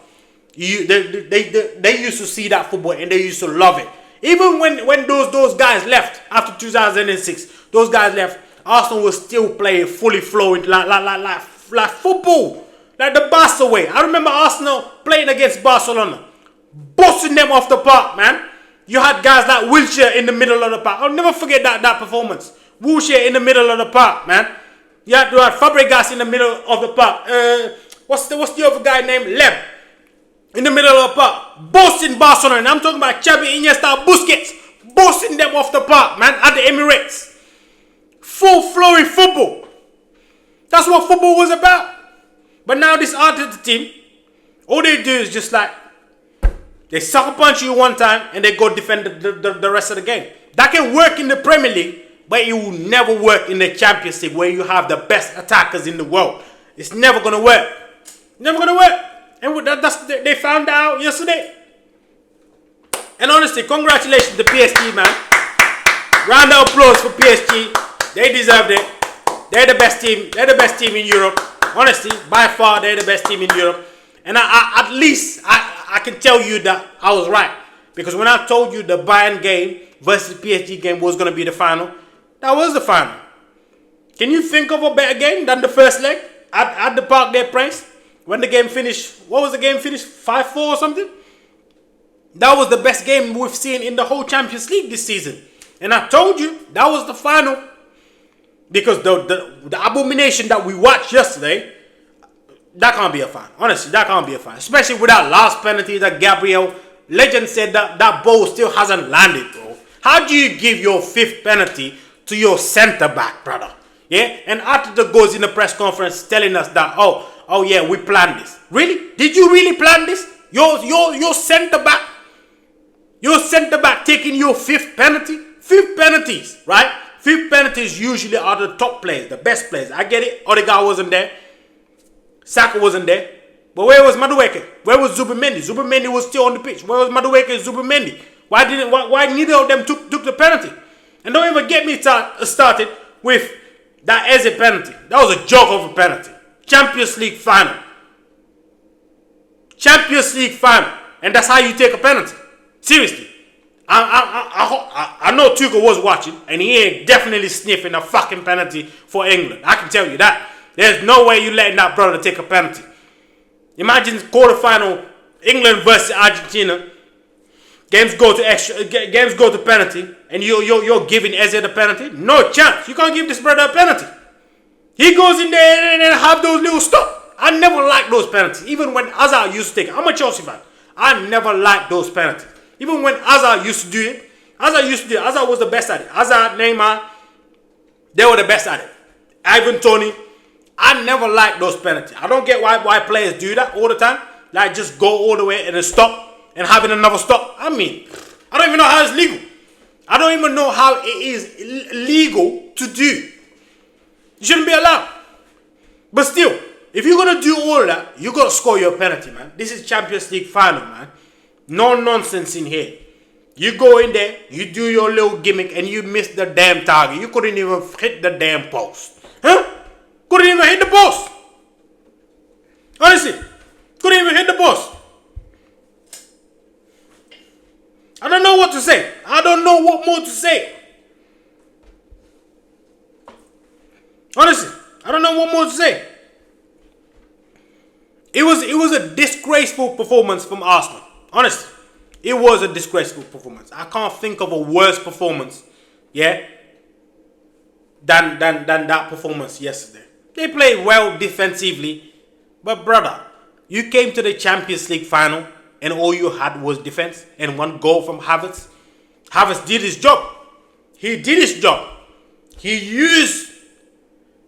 They used to see that football and they used to love it. Even when those guys left after 2006, those guys left, Arsenal was still playing fully flowing like football. Like the Barca way. I remember Arsenal playing against Barcelona. Bossing them off the park, man. You had guys like Wilshere in the middle of the park. I'll never forget that performance. Wilshere in the middle of the park, man. You had Fabregas in the middle of the park. What's the other guy named Leb? In the middle of the park. Bossing Barcelona. And I'm talking about Xavi, Iniesta, Busquets. Bossing them off the park, man. At the Emirates. Full-flowing football. That's what football was about. But now this Arteta team, all they do is just like, they sucker punch you one time and they go defend the rest of the game. That can work in the Premier League, but it will never work in the Champions League where you have the best attackers in the world. It's never going to work. Never going to work. And they found out yesterday. And honestly, congratulations to PSG, man. Round of applause for PSG. They deserved it. They're the best team. They're the best team in Europe. Honestly, by far, they're the best team in Europe. And at least I can tell you that I was right. Because when I told you the Bayern game versus PSG game was going to be the final, that was the final. Can you think of a better game than the first leg at the Parc des Princes? When the game finished, what was the game finished? 5-4 or something? That was the best game we've seen in the whole Champions League this season. And I told you, that was the final. Because the abomination that we watched yesterday, that can't be a fan. Honestly, that can't be a fan. Especially with that last penalty that Gabriel, legend said that ball still hasn't landed, bro. How do you give your fifth penalty to your centre back, brother? Yeah? And Arteta goes in the press conference telling us that, oh yeah, we planned this. Really? Did you really plan this? Your centre back? Your centre back taking your fifth penalty? Fifth penalties, right? Fifth penalties usually are the top players, the best players. I get it. Odegaard wasn't there. Saka wasn't there. But where was Madueke? Where was Zubimendi? Zubimendi was still on the pitch. Where was Madueke and Zubimendi? Why neither of them took the penalty? And don't even get me started with that Eze penalty. That was a joke of a penalty. Champions League final. Champions League final. And that's how you take a penalty. Seriously. I know Tuchel was watching, and he ain't definitely sniffing a fucking penalty for England. I can tell you that. There's no way you letting that brother take a penalty. Imagine quarterfinal, England versus Argentina. Games go to penalty, and you're giving Eze the penalty. No chance. You can't give this brother a penalty. He goes in there and have those little stop. I never liked those penalties. Even when Hazard used to take it. I'm a Chelsea fan. I never liked those penalties. Even when Hazard used to do it. Hazard was the best at it. Hazard, Neymar, they were the best at it. Ivan Toney, I never like those penalties. I don't get why players do that all the time. Like just go all the way and then stop and having another stop. I mean, I don't even know how it's legal. I don't even know how it is legal to do. You shouldn't be allowed. But still, if you're gonna do all of that, you gotta score your penalty, man. This is Champions League final, man. No nonsense in here. You go in there, you do your little gimmick, and you miss the damn target. You couldn't even hit the damn post. Huh? Couldn't even hit the post. Honestly, couldn't even hit the post. I don't know what to say. I don't know what more to say. Honestly, I don't know what more to say. It was a disgraceful performance from Arsenal. Honestly, it was a disgraceful performance. I can't think of a worse performance, yeah, than that performance yesterday. They played well defensively, but brother, you came to the Champions League final and all you had was defense and one goal from Havertz. Havertz did his job. He did his job. He used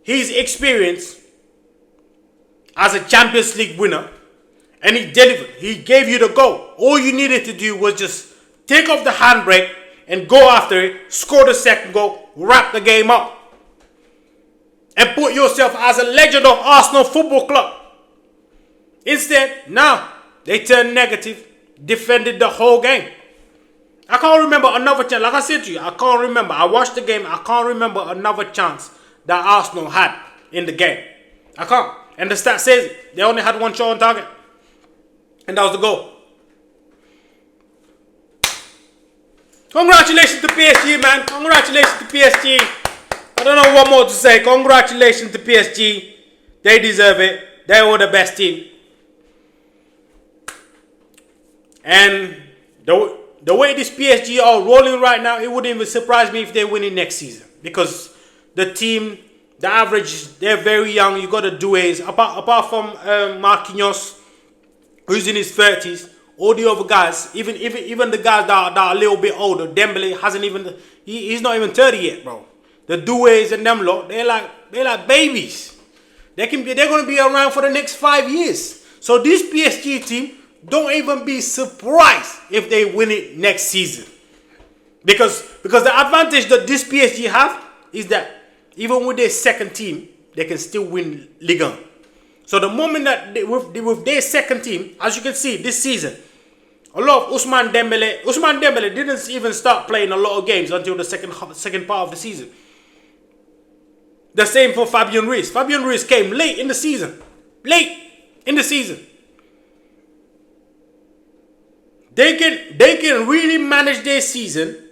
his experience as a Champions League winner and he delivered. He gave you the goal. All you needed to do was just take off the handbrake and go after it, score the second goal, wrap the game up, and put yourself as a legend of Arsenal Football Club. Instead, now they turned negative, defended the whole game. I can't remember another chance. Like I said to you, I can't remember. I watched the game. I can't remember another chance that Arsenal had in the game. I can't. And the stat says it. They only had one shot on target. And that was the goal. Congratulations to PSG, man. Congratulations to PSG. I don't know what more to say. Congratulations to PSG. They deserve it. They were the best team. And the way this PSG are rolling right now, it wouldn't even surprise me if they win it next season. Because the team, the average, they're very young. You got to do is apart from Marquinhos, who's in his 30s, all the other guys, even the guys that are a little bit older, Dembele hasn't even, he's not even 30 yet, bro. The Doués and them lot, they're like babies. They're gonna be around for the next 5 years. So this PSG team, don't even be surprised if they win it next season. Because the advantage that this PSG have is that even with their second team, they can still win Ligue 1. So the moment that with their second team, as you can see this season, a lot of Ousmane Dembele didn't even start playing a lot of games until the second part of the season. The same for Fabian Ruiz. Fabian Ruiz came late in the season. They can really manage their season,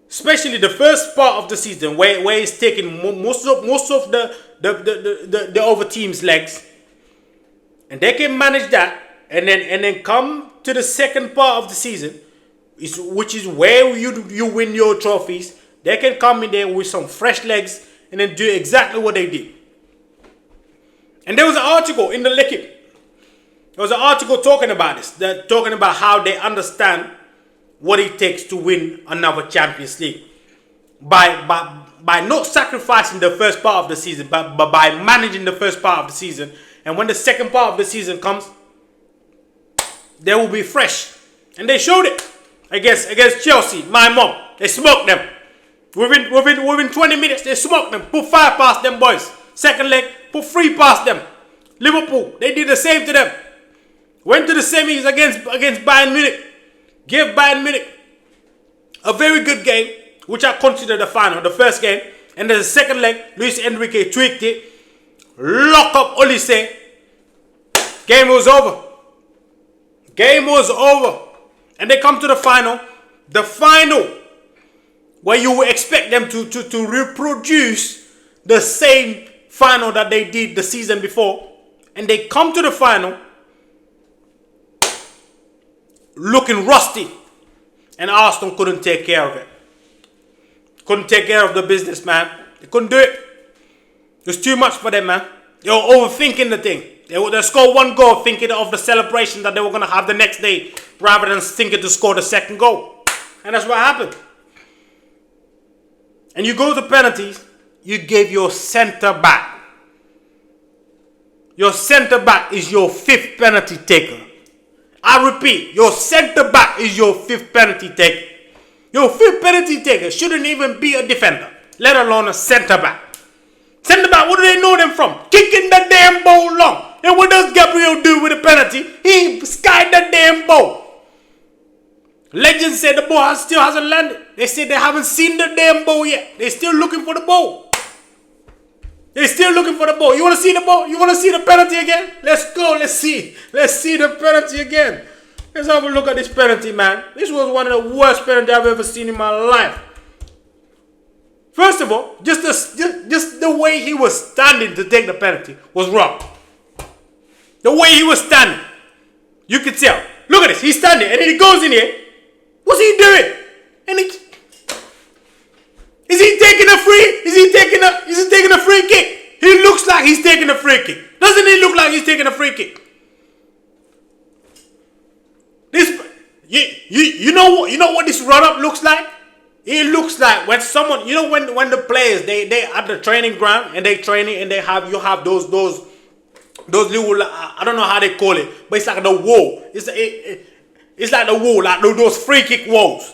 especially the first part of the season where it's taking most of the other team's legs, and they can manage that, and then come to the second part of the season, which is where you win your trophies. They can come in there with some fresh legs and then do exactly what they did. And there was an article in the L'Equipe. There was an article talking about this, talking about how they understand what it takes to win another Champions League. By not sacrificing the first part of the season, but by managing the first part of the season. And when the second part of the season comes, they will be fresh. And they showed it against Chelsea, my mom. They smoked them. Within 20 minutes, they smoked them. Put 5 past them boys. Second leg, put 3 past them. Liverpool, they did the same to them. Went to the semis against Bayern Munich. Gave Bayern Munich a very good game, which I consider the final, the first game. And then the second leg, Luis Enrique tweaked it. Lock up Olise. Game was over. Game was over. And they come to the final. The final, where you would expect them to reproduce the same final that they did the season before. And they come to the final looking rusty. And Arsenal couldn't take care of it. Couldn't take care of the business, man. They couldn't do it. It was too much for them, man. They were overthinking the thing. They scored 1 goal thinking of the celebration that they were going to have the next day, rather than thinking to score the second goal. And that's what happened. And you go to penalties, you gave your centre back Your centre back is your 5th penalty taker. I repeat, your centre back is your 5th penalty taker. Your 5th penalty taker shouldn't even be a defender, let alone a centre back. Centre back, what do they know them from? Kicking the damn ball long. And what does Gabriel do with the penalty? He skied the damn ball. Legends said the ball still hasn't landed. They said they haven't seen the damn ball yet. They're still looking for the ball. They're still looking for the ball. You want to see the ball? You want to see the penalty again? Let's go. Let's see. Let's see the penalty again. Let's have a look at this penalty, man. This was one of the worst penalties I've ever seen in my life. First of all, just the way he was standing to take the penalty was wrong. The way he was standing, you could tell. Look at this. He's standing, and then he goes in here. What's he doing? And is he taking a free? Is he taking a free kick? He looks like he's taking a free kick. Doesn't he look like he's taking a free kick? This, you know what this run up looks like? It looks like when someone, you know, when the players they at the training ground and they training and you have those little, I don't know how they call it, but it's like the wall. It's like the wall, like those free kick walls.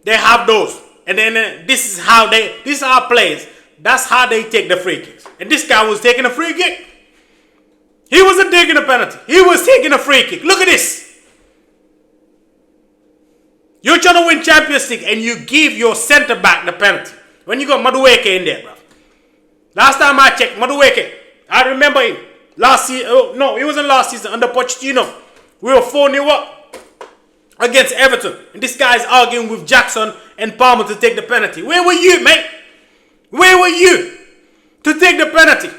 They have those. And then this is how players, that's how they take the free kicks. And this guy was taking a free kick. He wasn't taking a penalty. He was taking a free kick. Look at this. You're trying to win Champions League and you give your centre back the penalty. When you got Madueke in there, bro. Last time I checked, Madueke, I remember him. Last season, no, it wasn't last season, under Pochettino. We were 4-0 up against Everton. And this guy's arguing with Jackson and Palmer to take the penalty. Where were you, mate? Where were you to take the penalty?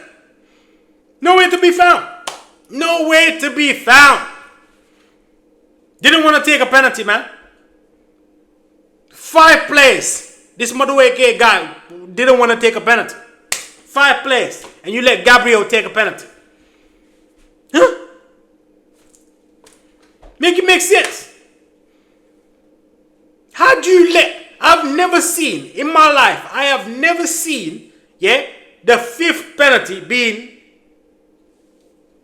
Nowhere to be found. Nowhere to be found. Didn't want to take a penalty, man. 5 players. This Madueke guy didn't want to take a penalty. 5 players. And you let Gabriel take a penalty. Huh? Make it make sense. How do you let... I've never seen, in my life, I have never seen, the 5th penalty being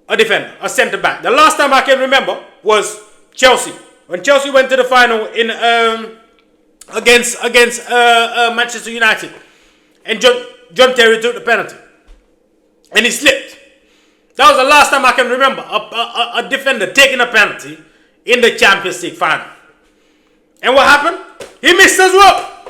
a defender, a centre-back. The last time I can remember was Chelsea. When Chelsea went to the final in against Manchester United. And John Terry took the penalty. And he slipped. That was the last time I can remember a defender taking a penalty in the Champions League final. And what happened? He missed as well.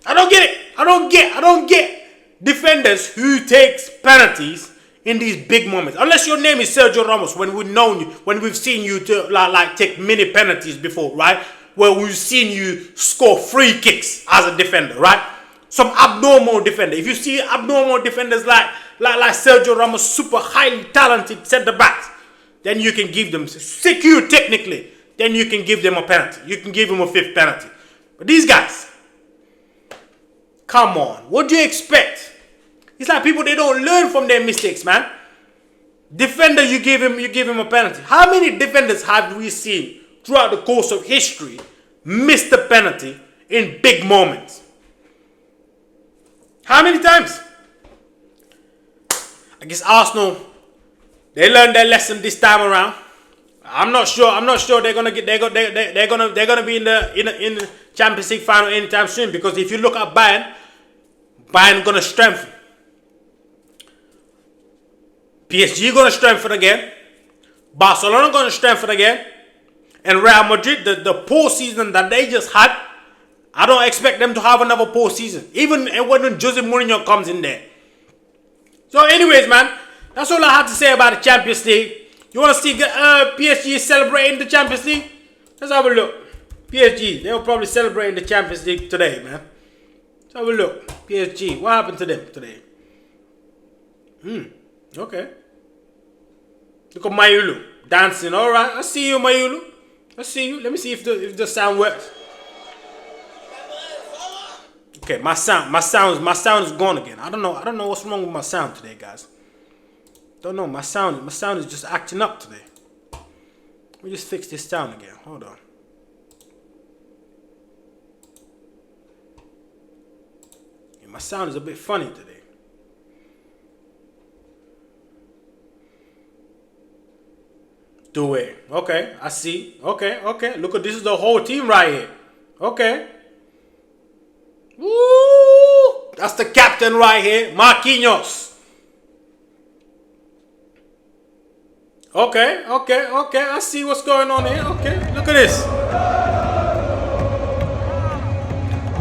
I don't get it. I don't get defenders who takes penalties in these big moments. Unless your name is Sergio Ramos, when we've known you, when we've seen you to like take many penalties before, right? Where we've seen you score free kicks as a defender, right? Some abnormal defender. If you see abnormal defenders like Sergio Ramos, super highly talented centre backs, then you can give them secure technically. Then you can give them a penalty. You can give them a 5th penalty. But these guys, come on, what do you expect? It's like people, they don't learn from their mistakes, man. Defender, you give him a penalty. How many defenders have we seen throughout the course of history miss the penalty in big moments? How many times? I guess Arsenal, they learned their lesson this time around. I'm not sure they're gonna be in the Champions League final anytime soon, because if you look at Bayern gonna strengthen. PSG gonna strengthen again. Barcelona gonna strengthen again. And Real Madrid, the poor season that they just had, I don't expect them to have another poor season. Even when Jose Mourinho comes in there. So anyways, man, that's all I have to say about the Champions League. You want to see PSG celebrating the Champions League? Let's have a look. PSG, they'll probably celebrate the Champions League today, man. Let's have a look. PSG, what happened to them today? Okay. Look at Mayulu dancing. All right, I see you, Mayulu. I see you. Let me see if the sound works. Okay, my sound is gone again. I don't know what's wrong with my sound today, guys. Don't know, my sound is just acting up today. Let me just fix this sound again. Hold on. Yeah, my sound is a bit funny today. Do it. Okay, I see. Okay, okay. Look at this is the whole team right here. Okay. Woo! That's the captain right here, Marquinhos. Okay, okay, okay. I see what's going on here. Okay, look at this.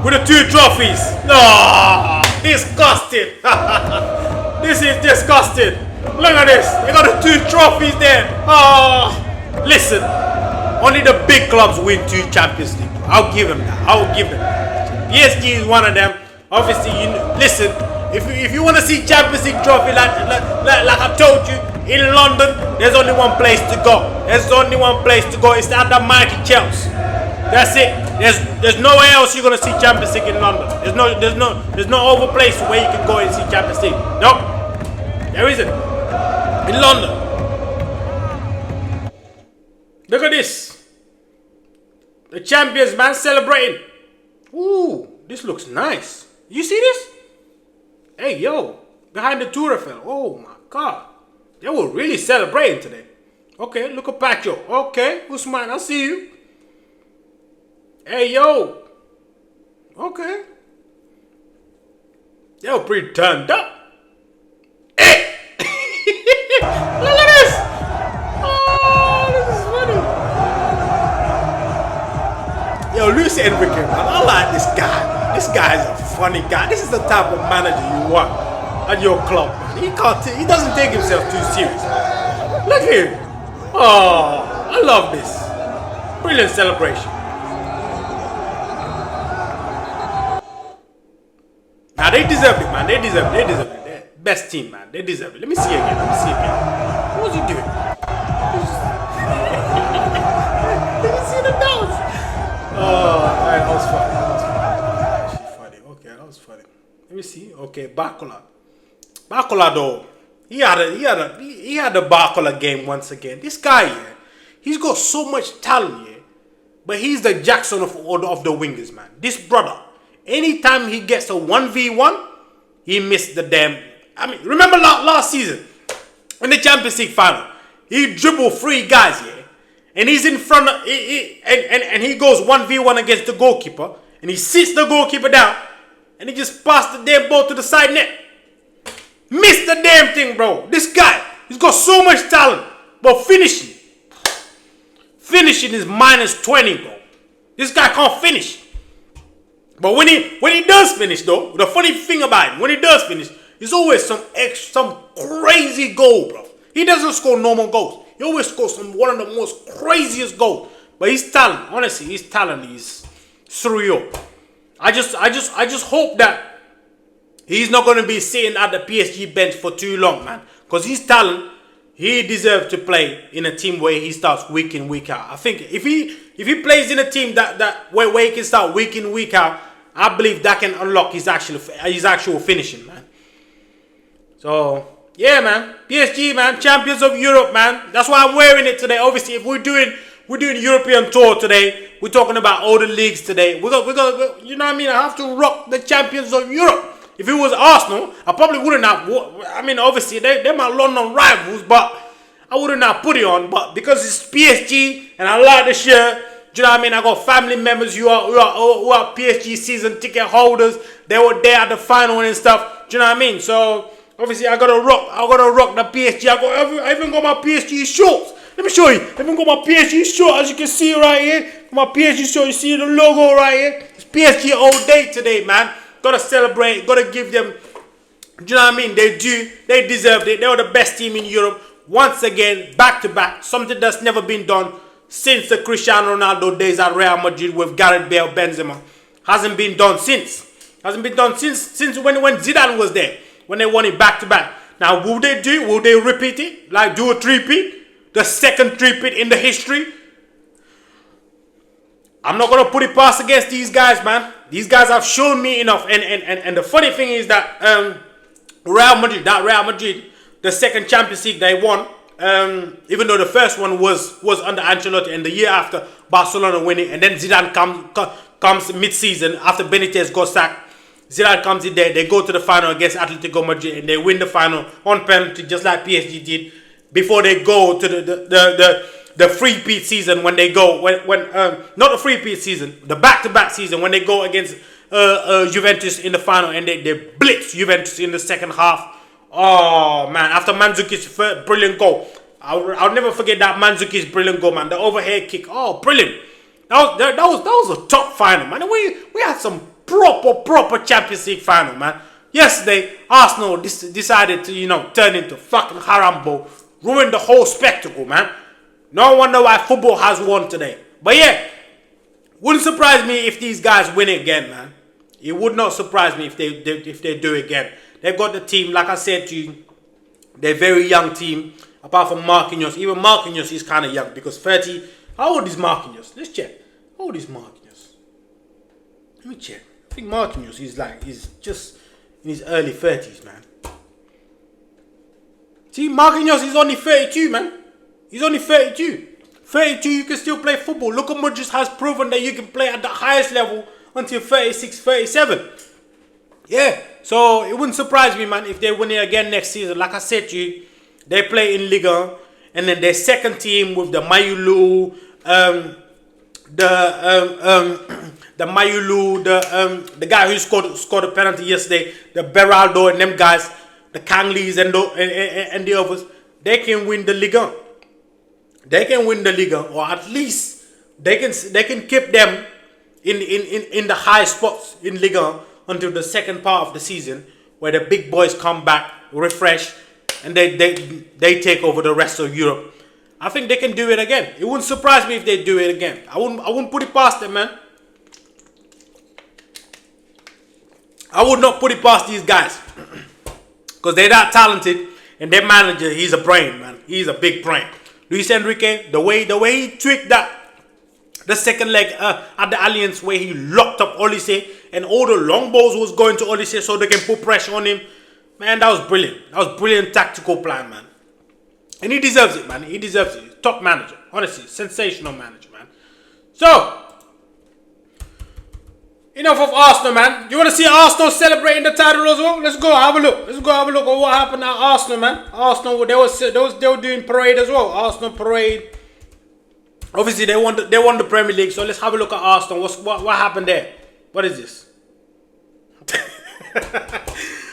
With the 2 trophies. No, disgusting. This is disgusting. Look at this. They got the 2 trophies there. Oh, listen. Only the big clubs win 2 Champions League. I'll give them that. I'll give them that. PSG is one of them. Obviously, listen. If you want to see Champions League trophy, like I told you, in London, there's only one place to go. There's only one place to go. It's at the mighty Chelsea. That's it. There's nowhere else you're gonna see Champions League in London. There's no other place where you can go and see Champions League. Nope. There isn't. In London. Look at this. The champions, man, celebrating. Ooh, this looks nice. You see this? Hey, yo. Behind the Tour Eiffel. Oh, my God. They were really celebrating today. Okay, look at Pacho. Okay, Usman, I see you. Hey, yo. Okay. They were pretty turned up. Hey! Look at this. Oh, this is funny. Yo, Luis Enrique, man. I like this guy. This guy is a funny guy. This is the type of manager you want at your club, man. He doesn't take himself too serious. Look here. Oh, I love this. Brilliant celebration. Now they deserve it, man. They deserve it. They deserve it. They're best team, man. They deserve it. Let me see again. Let me see again. What was he doing? Did you see the dance? Oh, man, that was funny. That was funny. Actually funny. Okay, that was funny. Let me see. Okay, Bacola. Bacola though. He had the Bacola game once again. This guy, yeah, he's got so much talent, yeah. But he's the Jackson of the wingers, man. This brother. Anytime he gets a 1v1, he missed the damn. I mean, remember last season in the Champions League final, he dribbled 3 guys, yeah, and he's in front of and he goes 1v1 against the goalkeeper, and he sits the goalkeeper down, and he just passed the damn ball to the side net. Missed the damn thing, bro. This guy, he's got so much talent, but finishing is -20, bro. This guy can't finish. But when he does finish, though, the funny thing about him, when he does finish, it's always some crazy goal, bro. He doesn't score normal goals. He always scores one of the most craziest goals. But his talent, honestly, his talent is surreal. I just hope that he's not going to be sitting at the PSG bench for too long, man. Because his talent, he deserves to play in a team where he starts week in, week out. I think if he plays in a team where he can start week in, week out, I believe that can unlock his actual finishing, man. So yeah, man, PSG, man, champions of Europe, man. That's why I'm wearing it today. Obviously, if we're doing European tour today, we're talking about all the leagues today. We got, you know what I mean? I have to rock the champions of Europe. If it was Arsenal, I probably wouldn't have. I mean, obviously, they're my London rivals, but I wouldn't have put it on. But because it's PSG and I like the shirt, do you know what I mean? I got family members who are PSG season ticket holders. They were there at the final and stuff. Do you know what I mean? So obviously, I gotta rock the PSG. I even got my PSG shorts. Let me show you. I even got my PSG shorts, as you can see right here. My PSG shorts. You see the logo right here. It's PSG all day today, man. Gotta celebrate. Gotta give them. Do you know what I mean? They do. They deserved it. They were the best team in Europe once again, back to back. Something that's never been done since the Cristiano Ronaldo days at Real Madrid with Gareth Bale, Benzema. Hasn't been done since. Hasn't been done since when Zidane was there. When they won it back to back. Now, will they do it? Will they repeat it? Like do a three-peat? The second three-peat in the history? I'm not gonna put it past against these guys, man. These guys have shown me enough. And the funny thing is that Real Madrid, the second Champions League they won, even though the first one was under Ancelotti, and the year after Barcelona winning, and then Zidane comes mid-season after Benitez got sacked. Zidane comes in there, they go to the final against Atletico Madrid, and they win the final on penalty, just like PSG did, before they go to the three-peat season when they go not the three-peat season, the back-to-back season when they go against Juventus in the final and they blitz Juventus in the second half. Oh man! After Mandzuki's brilliant goal, I'll never forget that Mandzuki's brilliant goal, man. The overhead kick. Oh, brilliant! That was a top final, man. We had some proper Champions League final, man. Yesterday, Arsenal decided to turn into fucking Harambo, ruin the whole spectacle, man. No wonder why football has won today. But yeah, wouldn't surprise me if these guys win it again, man. It would not surprise me if they do it again. They've got the team, like I said to you, they're a very young team. Apart from Marquinhos, even Marquinhos is kind of young because 30. How old is Marquinhos? Let's check. How old is Marquinhos? Let me check. I think Marquinhos is just in his early 30s, man. See, Marquinhos is only 32, man. He's only 32. 32, you can still play football. Luka Modric has proven that you can play at the highest level until 36, 37. Yeah, so it wouldn't surprise me, man, if they win it again next season. Like I said to you, they play in Liga, and then their second team with the Mayulu, the guy who scored a penalty yesterday, the Beraldo and them guys, the Kanglis and the others, they can win the Liga. They can win the Liga, or at least they can keep them in the high spots in Liga until the second part of the season, where the big boys come back, refresh, and they take over the rest of Europe. I think they can do it again. It wouldn't surprise me if they do it again. I wouldn't put it past them, man. I would not put it past these guys because they're that talented, and their manager, he's a brain, man. He's a big brain. Luis Enrique, the way he tweaked the second leg at the Alliance, where he locked up Olise and all the long balls was going to Olise so they can put pressure on him. Man, that was brilliant. That was brilliant tactical plan, man. And he deserves it, man. He deserves it. Top manager. Honestly, sensational manager, man. So, enough of Arsenal, man. You want to see Arsenal celebrating the title as well? Let's go have a look. Let's go have a look at what happened at Arsenal, man. Arsenal, they were doing parade as well. Arsenal parade. Obviously, they won the Premier League. So let's have a look at Arsenal. What happened there? What is this?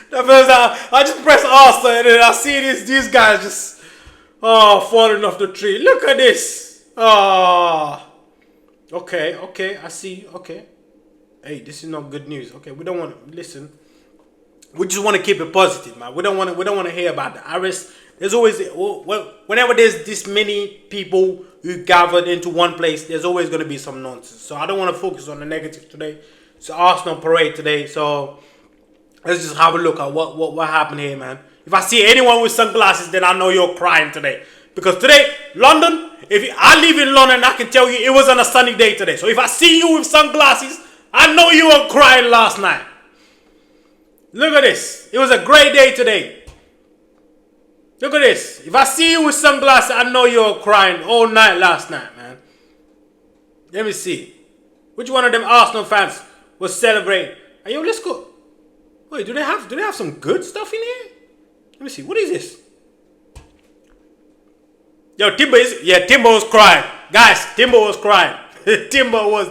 The first time I just press Arsenal and then I see these guys just falling off the tree. Look at this. Okay, I see. Okay. Hey, this is not good news. Okay, we don't want to listen. We just want to keep it positive, man. We don't want to hear about the arrest. There's always, whenever there's this many people who gathered into one place, there's always going to be some nonsense. So I don't want to focus on the negative today. It's Arsenal parade today. So let's just have a look at what happened here, man. If I see anyone with sunglasses, then I know you're crying today. Because today, London, I live in London, I can tell you it was on a sunny day today. So if I see you with sunglasses, I know you were crying last night. Look at this. It was a great day today. Look at this. If I see you with sunglasses, I know you were crying all night last night, man. Let me see. Which one of them Arsenal fans was celebrating? Hey, yo, let's go. Wait, do they have some good stuff in here? Let me see. What is this? Yo, Timber was crying. Guys, Timber was crying. Timber was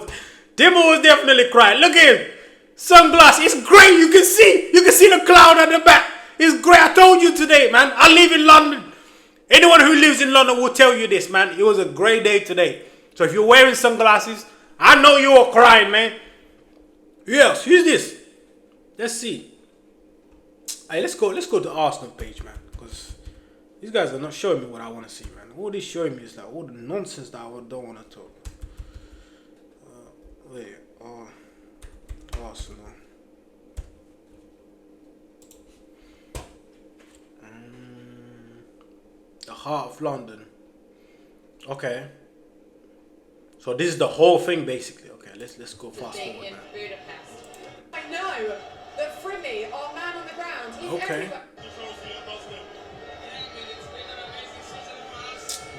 definitely crying. Look at him. Sunglasses. It's great. You can see the cloud at the back. It's great. I told you today, man. I live in London. Anyone who lives in London will tell you this, man. It was a great day today. So if you're wearing sunglasses, I know you were crying, man. Yes, who's this? Let's see. Hey, let's go to the Arsenal page, man. Because these guys are not showing me what I want to see, man. All they're showing me is like all the nonsense that I don't want to talk. Arsenal. The heart of London. Okay. So this is the whole thing, basically. Okay, let's go fast forward now. I know that Frimmy, our man on the ground, he's everywhere.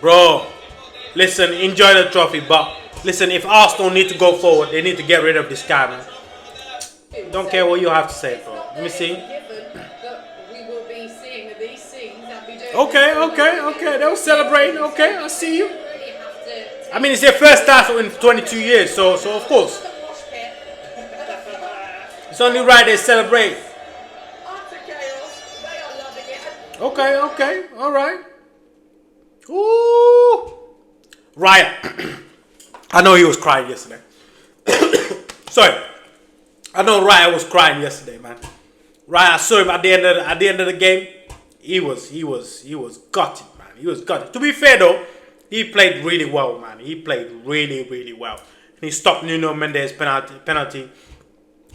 Bro, listen, enjoy the trophy, but listen, if Arsenal need to go forward, they need to get rid of this guy, man. Don't care what you have to say, bro. Let me see. Okay. They were celebrating. Okay, I see you. I mean, it's their first title in 22 years, so of course. The mosh pit. It's only right they celebrate. Utter chaos. They are loving it. Okay, alright. Ooh. Raya. I know he was crying yesterday. Sorry. I know Raya was crying yesterday, man. Raya, I saw him at the end of the game. He was gutted, man. He was gutted. To be fair though, he played really well, man. He played really well. And he stopped Nuno Mendes' penalty.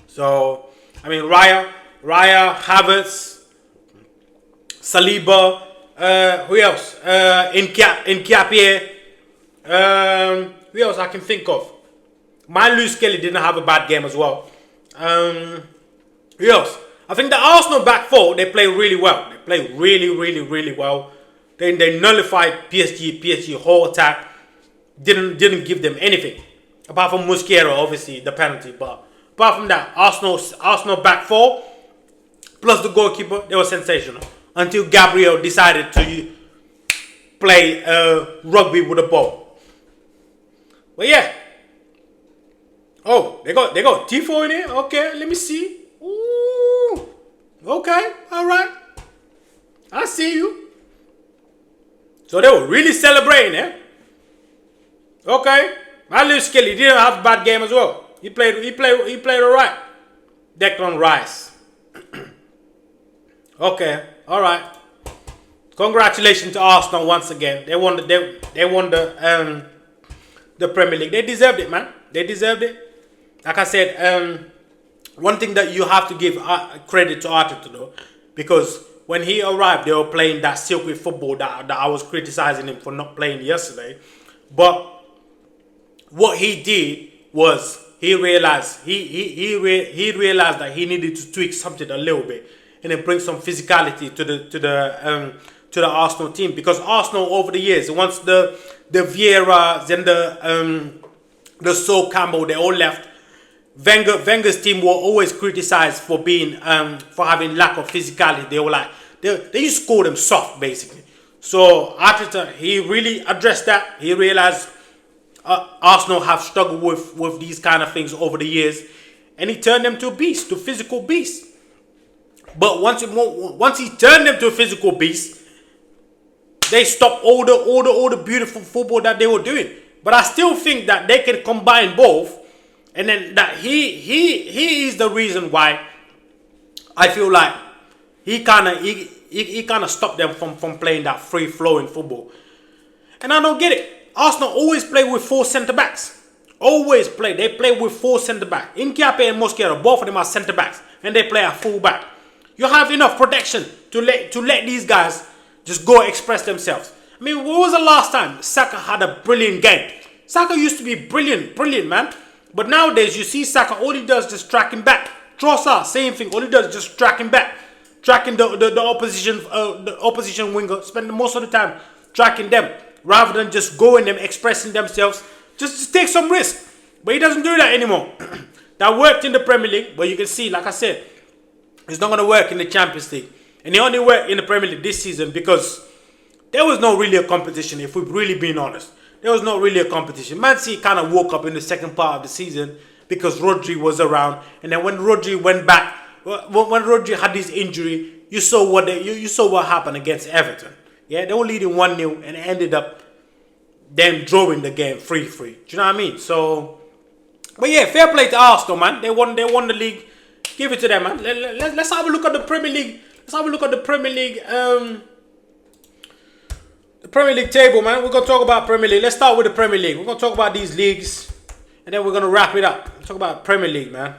So, I mean, Raya, Havertz, Saliba, who else? Nketiah. Who else I can think of? Luis Kelly didn't have a bad game as well. Who else? I think the Arsenal back four, they play really well. They play really well. They nullified PSG whole attack. Didn't give them anything. Apart from Mosquera, obviously, the penalty. But apart from that, Arsenal back four, plus the goalkeeper, they were sensational. Until Gabriel decided to play rugby with a ball. But yeah. Oh, they got Tifo in here? Okay, let me see. Ooh. Okay, alright. I see you. So they were really celebrating, eh? Okay. Luis Kelly didn't have a bad game as well. He played alright. Declan Rice. Okay, alright. Congratulations to Arsenal once again. They won the Premier League. They deserved it, man. They deserved it. Like I said, one thing that you have to give credit to Arteta though, because when he arrived, they were playing that silky football that I was criticizing him for not playing yesterday. But what he did was he realized he realized that he needed to tweak something a little bit and then bring some physicality to the Arsenal team, because Arsenal over the years, once the Vieiras and the Sol Campbell, they all left. Wenger's team were always criticized for being for having lack of physicality. They were like they used to call them soft basically. So Arteta, he really addressed that. He realized Arsenal have struggled with these kind of things over the years, and he turned them to a beast, to physical beast. But once he turned them to a physical beast, they stopped all the beautiful football that they were doing. But I still think that they can combine both, and then that he is the reason why I feel like he kind of stopped them from playing that free flowing football. And I don't get it. Arsenal always play with 4 centre backs. Always play. They play with 4 centre backs. Nketiah and Mosquera, both of them are centre backs, and they play a full back. You have enough protection to let these guys just go express themselves. I mean, when was the last time Saka had a brilliant game? Saka used to be brilliant, man. But nowadays, you see Saka, all he does is just tracking back. Trossard, same thing. All he does is just tracking back. Tracking the opposition winger. Spending most of the time tracking them, rather than just going them, expressing themselves. Just take some risk. But he doesn't do that anymore. That worked in the Premier League, but you can see, like I said, it's not going to work in the Champions League. And it only worked in the Premier League this season because there was not really a competition, if we've really been honest. There was not really a competition. Man City kind of woke up in the second part of the season because Rodri was around. And then when Rodri went back, when Rodri had his injury, you saw what happened against Everton. Yeah, they were leading 1-0 and it ended up them drawing the game 3-3. Do you know what I mean? So, but yeah, fair play to Arsenal, man. They won the league. Give it to them, man. Let's have a look at the Premier League. Let's have a look at the Premier League. The Premier League table, man. We're gonna talk about Premier League. Let's start with the Premier League. We're gonna talk about these leagues, and then we're gonna wrap it up. Let's talk about Premier League, man.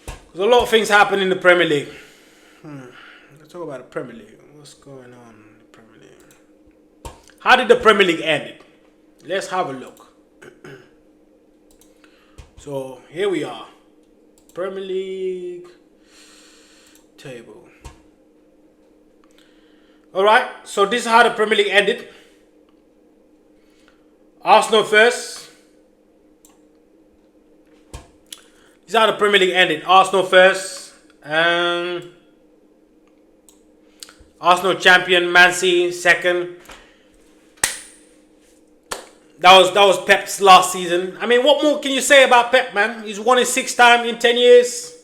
There's a lot of things happen in the Premier League. Let's talk about the Premier League. What's going on in the Premier League? How did the Premier League end? Let's have a look. So here we are. Premier League table. Alright, so this is how the Premier League ended. Arsenal first. This is how the Premier League ended. Arsenal first. Arsenal champion, Man City second. That was Pep's last season. I mean, what more can you say about Pep, man? He's won it 6 times in 10 years.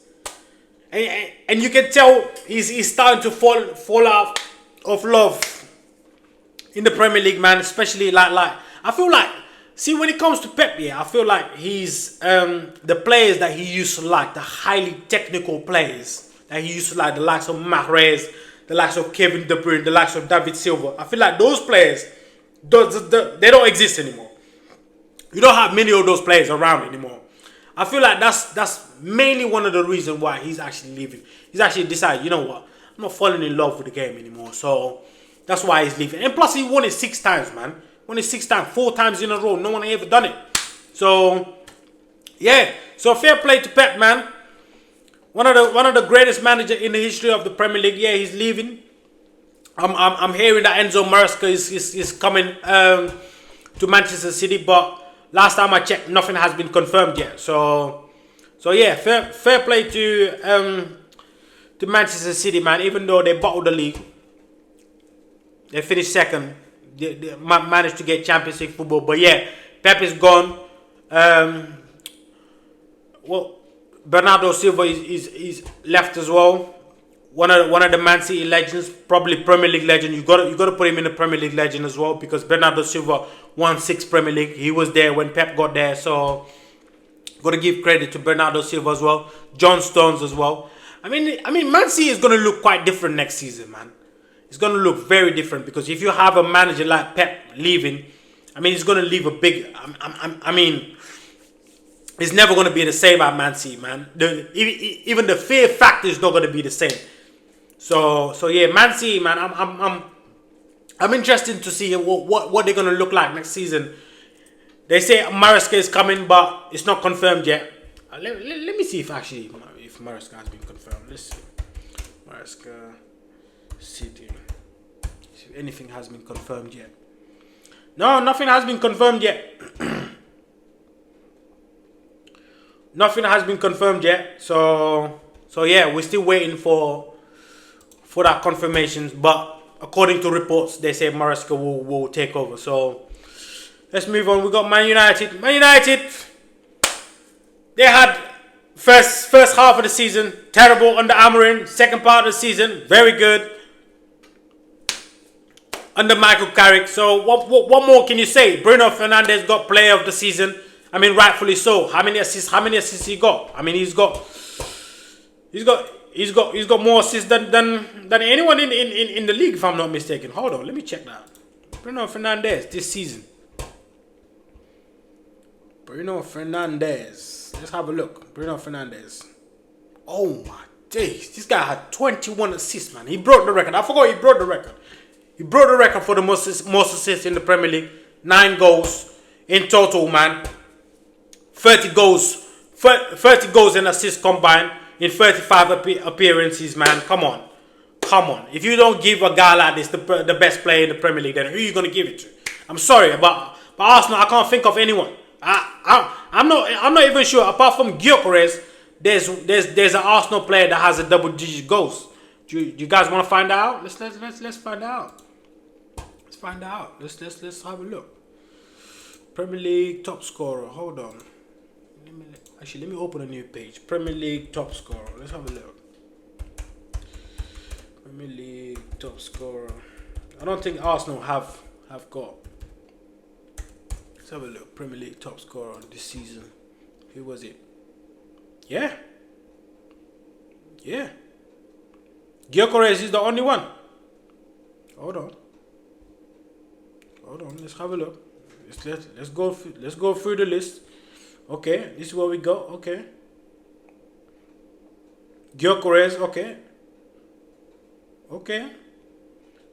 And you can tell he's starting to fall out of love in the Premier League, man. Especially like I feel like, see, when it comes to Pep, yeah, I feel like he's the players that he used to like, the highly technical players that he used to like, the likes of Mahrez, the likes of Kevin De Bruyne, the likes of David Silva. I feel like those players, they don't exist anymore. You don't have many of those players around anymore. I feel like that's mainly one of the reasons why he's actually leaving. He's actually decided, you know what, I'm not falling in love with the game anymore. So that's why he's leaving. And plus, he won it 6 times, man. Won it 6 times, 4 times in a row. No one ever done it. So yeah. So fair play to Pep, man. One of the greatest managers in the history of the Premier League. Yeah, he's leaving. I'm hearing that Enzo Maresca is coming to Manchester City, but last time I checked, nothing has been confirmed yet. So yeah, fair play to Manchester City, man. Even though they bottled the league, they finished second. They managed to get Champions League football, but yeah, Pep is gone. Well, Bernardo Silva is left as well. One of the Man City legends, probably Premier League legend. You got to put him in the Premier League legend as well, because Bernardo Silva won 6 Premier League. He was there when Pep got there, so got to give credit to Bernardo Silva as well. John Stones as well. I mean, Man City is going to look quite different next season, man. It's going to look very different, because if you have a manager like Pep leaving, I mean, he's going to leave a big. I mean, it's never going to be the same at Man City, man. Even the fear factor is not going to be the same. So yeah, Man City, man. I'm interested to see what they're going to look like next season. They say Maresca is coming, but it's not confirmed yet. Let me see if Maresca has been confirmed. Let's see. Maresca City. See if anything has been confirmed yet. No, nothing has been confirmed yet. Nothing has been confirmed yet. So yeah, we're still waiting for that confirmation. But according to reports, they say Maresca will take over. So let's move on. We got Man United. Man United, they had first half of the season terrible under Amorim. Second part of the season very good under Michael Carrick. So what more can you say? Bruno Fernandes got Player of the Season. I mean, rightfully so. How many assists he got? I mean, he's got more assists than anyone in the league, if I'm not mistaken. Hold on, let me check that. Bruno Fernandes this season. Bruno Fernandes. Let's have a look. Bruno Fernandes. Oh my days. This guy had 21 assists, man. He broke the record. I forgot he broke the record. He broke the record for the most assists in the Premier League. 9 goals in total, man. 30 goals and assists combined in 35 appearances, man. Come on. If you don't give a guy like this the best player in the Premier League, then who are you going to give it to? I'm sorry, but Arsenal, I can't think of anyone. I'm not even sure. Apart from Gyökeres, there's an Arsenal player that has a double-digit goals. Do you guys want to find out? Let's find out. Let's find out. Let's have a look. Premier League top scorer. Hold on. Let me open a new page. Premier League top scorer. Let's have a look. Premier League top scorer. I don't think Arsenal have got. Let's have a look. Premier League top scorer this season. Who was it? Yeah. Gyökeres is the only one. Hold on. Let's have a look. Let's go through the list. Okay, this is what we got. Okay. Gyökeres. Okay.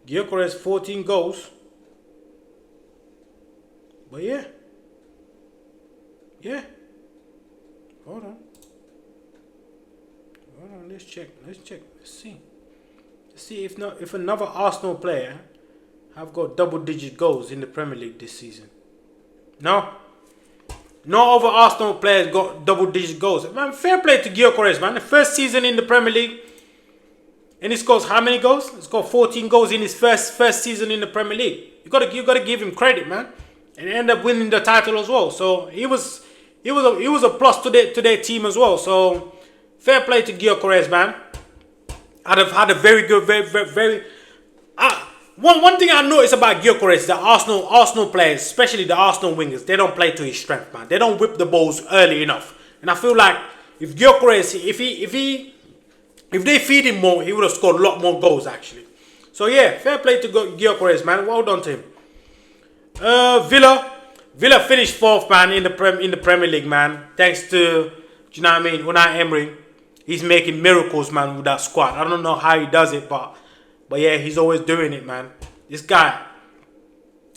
Gyökeres 14 goals. But yeah. Hold on. Let's check. Let's see if another Arsenal player have got double-digit goals in the Premier League this season. No other Arsenal players got double-digit goals. Man, fair play to Gyökeres, man. The first season in the Premier League, and he scores how many goals? He's got 14 goals in his first season in the Premier League. You gotta give him credit, man. and ended up winning the title as well. So he was a plus to their team as well. So fair play to Gyökeres, man. Had a very good, very. One thing I noticed about Gyökeres is that Arsenal players, especially the Arsenal wingers, they don't play to his strength, man. They don't whip the balls early enough. And I feel like if Gyökeres, if they feed him more, he would have scored a lot more goals actually. So yeah, fair play to Gyökeres, man. Well done to him. Villa finished fourth, man, in the Premier League, man. Thanks to, do you know what I mean, Unai Emery. He's making miracles, man, with that squad. I don't know how he does it, but yeah, he's always doing it, man. This guy,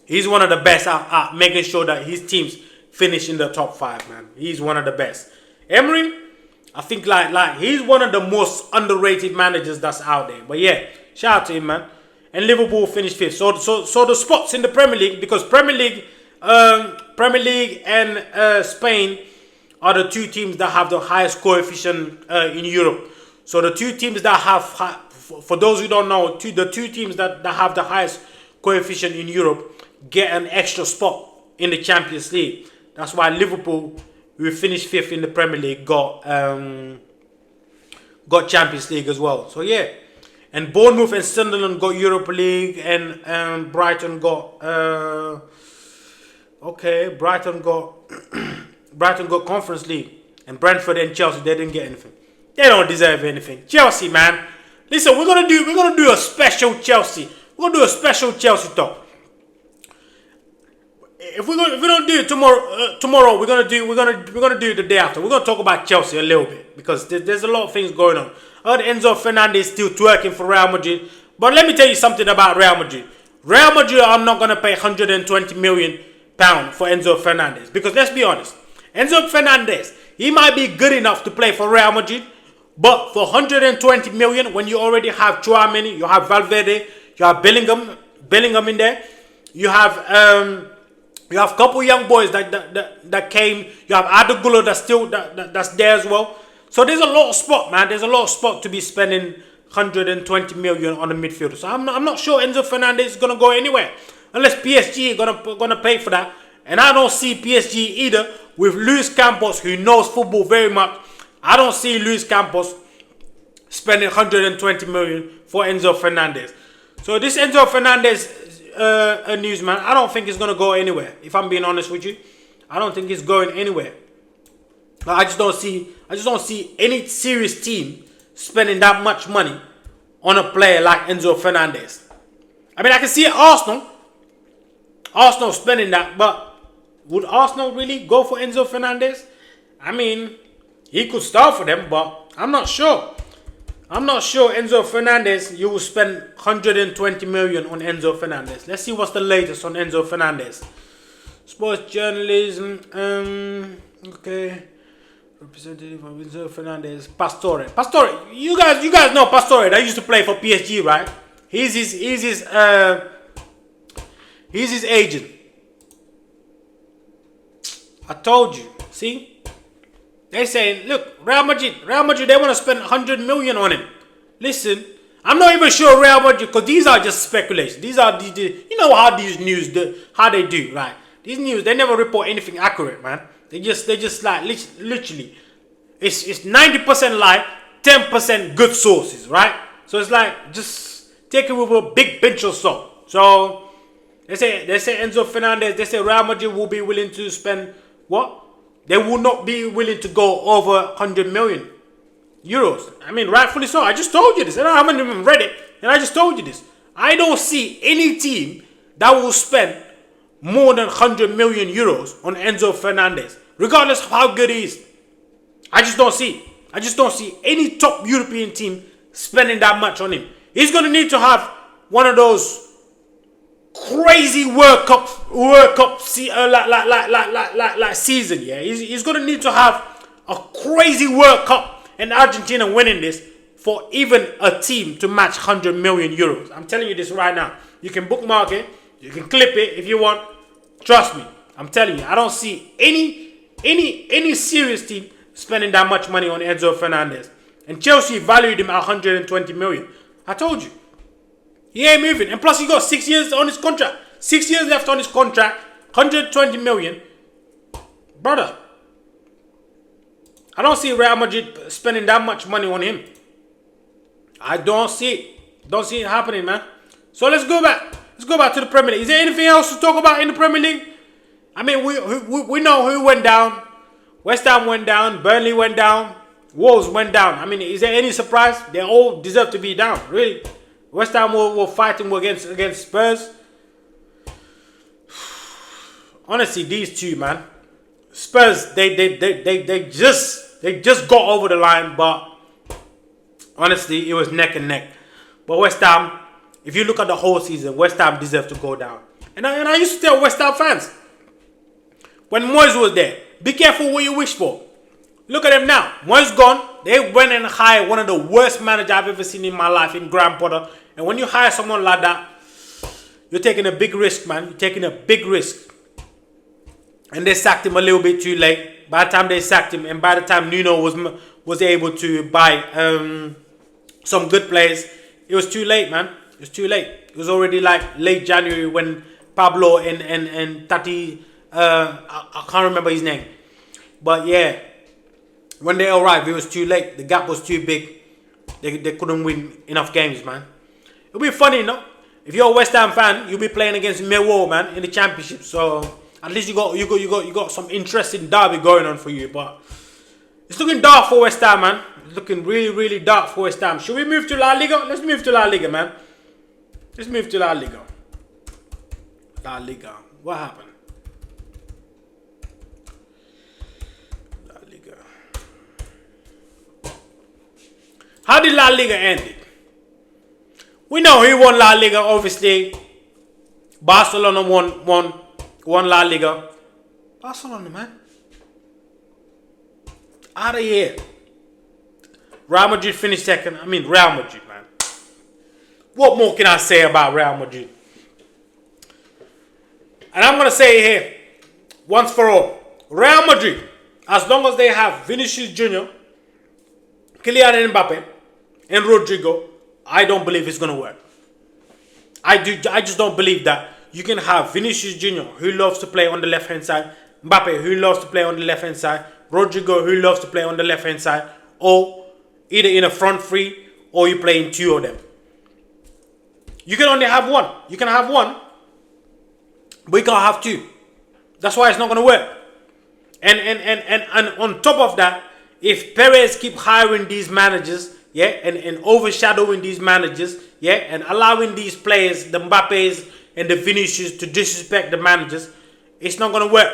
he's one of the best at making sure that his teams finish in the top 5, man. He's one of the best. Emery, I think like he's one of the most underrated managers that's out there. But yeah, shout out to him, man. And Liverpool finished 5th. So the spots in the Premier League, because Premier League and Spain are the 2 teams that have the highest coefficient in Europe. So the 2 teams that have, for those who don't know, the 2 teams that have the highest coefficient in Europe get an extra spot in the Champions League. That's why Liverpool, who finished 5th in the Premier League, got Champions League as well. So yeah, and Bournemouth and Sunderland got Europa League, and Brighton got Brighton got Conference League, and Brentford and Chelsea, they didn't get anything. They don't deserve anything. Chelsea, man. Listen, we're gonna do a special Chelsea. We're gonna do a special Chelsea talk. If we don't do it tomorrow we're gonna do it the day after. We're gonna talk about Chelsea a little bit because there's a lot of things going on. I heard Enzo Fernandez still twerking for Real Madrid, but let me tell you something about Real Madrid. Real Madrid are not gonna pay £120 million for Enzo Fernandez, because let's be honest, Enzo Fernandez, he might be good enough to play for Real Madrid, but for 120 million, when you already have Tchouaméni, you have Valverde, you have Bellingham in there, you have a couple young boys that came, you have Adegula that's there as well. So there's a lot of spot, man. There's a lot of spot to be spending 120 million on the midfielder. So I'm not sure Enzo Fernandez is gonna go anywhere unless PSG are gonna pay for that. And I don't see PSG either with Luis Campos, who knows football very much. I don't see Luis Campos spending 120 million for Enzo Fernandez. So this Enzo Fernandez news, man, I don't think it's gonna go anywhere. If I'm being honest with you, I don't think it's going anywhere. I just don't see any serious team spending that much money on a player like Enzo Fernandez. I mean, I can see Arsenal spending that, but would Arsenal really go for Enzo Fernandez? I mean, he could start for them, but I'm not sure. I'm not sure Enzo Fernandez, you will spend 120 million on Enzo Fernandez. Let's see what's the latest on Enzo Fernandez. Sports journalism, okay. Representative of Enzo Fernandez, Pastore, you guys know Pastore. That used to play for PSG, right? He's his agent. I told you. See, they saying, look, Real Madrid, they want to spend 100 million on him. Listen, I'm not even sure Real Madrid, because these are just speculation. These are you know how these news how they do, right? These news, they never report anything accurate, man. They just like literally, it's 90% lie, 10% good sources, right? So it's like, just take it with a big pinch of salt. So they say Enzo Fernandez, they say Real Madrid will be willing to spend what? They will not be willing to go over 100 million euros. I mean, rightfully so. I just told you this, and I haven't even read it, and I just told you this. I don't see any team that will spend more than 100 million euros on Enzo Fernandez, regardless of how good he is. I just don't see any top European team spending that much on him. He's going to need to have one of those crazy World Cup season. Yeah, he's going to need to have a crazy World Cup and Argentina winning this for even a team to match 100 million euros. I'm telling you this right now. You can bookmark it. You can clip it if you want. Trust me. I'm telling you. I don't see any serious team spending that much money on Enzo Fernandez. And Chelsea valued him at 120 million. I told you. He ain't moving. And plus he got 6 years on his contract. 6 years left on his contract. 120 million. Brother, I don't see Real Madrid spending that much money on him. I don't see it. Don't see it happening, man. So let's go back. Let's go back to the Premier League. Is there anything else to talk about in the Premier League? I mean, we know who went down. West Ham went down. Burnley went down. Wolves went down. I mean, is there any surprise? They all deserve to be down, really. West Ham were fighting against Spurs. Honestly, these two, man. Spurs, they just got over the line, but honestly, it was neck and neck. But West Ham, if you look at the whole season, West Ham deserved to go down. And I used to tell West Ham fans, when Moyes was there, be careful what you wish for. Look at them now. Moyes gone. They went and hired one of the worst managers I've ever seen in my life in Graham Potter. And when you hire someone like that, you're taking a big risk, man. You're taking a big risk. And they sacked him a little bit too late. By the time they sacked him, and by the time Nuno was able to buy some good players, it was too late, man. It was too late. It was already like late January when Pablo and Tati, I can't remember his name. But yeah, when they arrived, it was too late. The gap was too big. They couldn't win enough games, man. It'll be funny, no? If you're a West Ham fan, you'll be playing against Millwall, man, in the Championship. So at least you got some interesting derby going on for you. But it's looking dark for West Ham, man. It's looking really, really dark for West Ham. Should we move to La Liga? Let's move to La Liga, man. Let's move to La Liga. La Liga. What happened? La Liga. How did La Liga end? We know who won La Liga, obviously. Barcelona won La Liga. Barcelona, man. Out of here. Real Madrid finished second. I mean, Real Madrid, man. What more can I say about Real Madrid? And I'm going to say it here, once for all. Real Madrid, as long as they have Vinicius Jr., Kylian Mbappe, and Rodrigo, I don't believe it's going to work. I just don't believe that you can have Vinicius Jr., who loves to play on the left-hand side, Mbappe, who loves to play on the left-hand side, Rodrigo, who loves to play on the left-hand side, or either in a front three, or you play in two of them. You can only have one. You can have one, but you can't have two. That's why it's not going to work. And on top of that, if Perez keep hiring these managers, yeah, and overshadowing these managers, yeah, and allowing these players, the Mbappes and the Vinicius, to disrespect the managers, it's not going to work.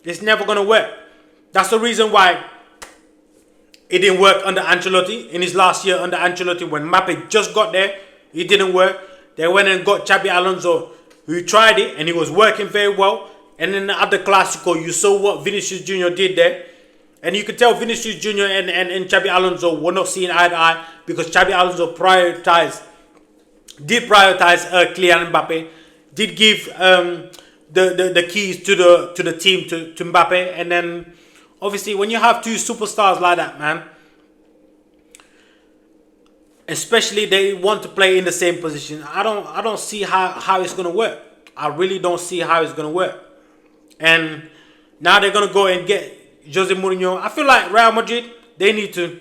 It's never going to work. That's the reason why it didn't work under Ancelotti. In his last year under Ancelotti, when Mbappe just got there, it didn't work. They went and got Xabi Alonso, who tried it, and he was working very well. And in the other Clasico, you saw what Vinicius Jr. did there. And you could tell Vinicius Jr. and Xabi Alonso were not seeing eye to eye, because Xabi Alonso did prioritize Kylian Mbappe, did give the keys to the team to Mbappe. And then obviously when you have two superstars like that, man, especially they want to play in the same position, I don't see how it's gonna work. I really don't see how it's gonna work. And now they're gonna go and get Jose Mourinho. I feel like Real Madrid, they need to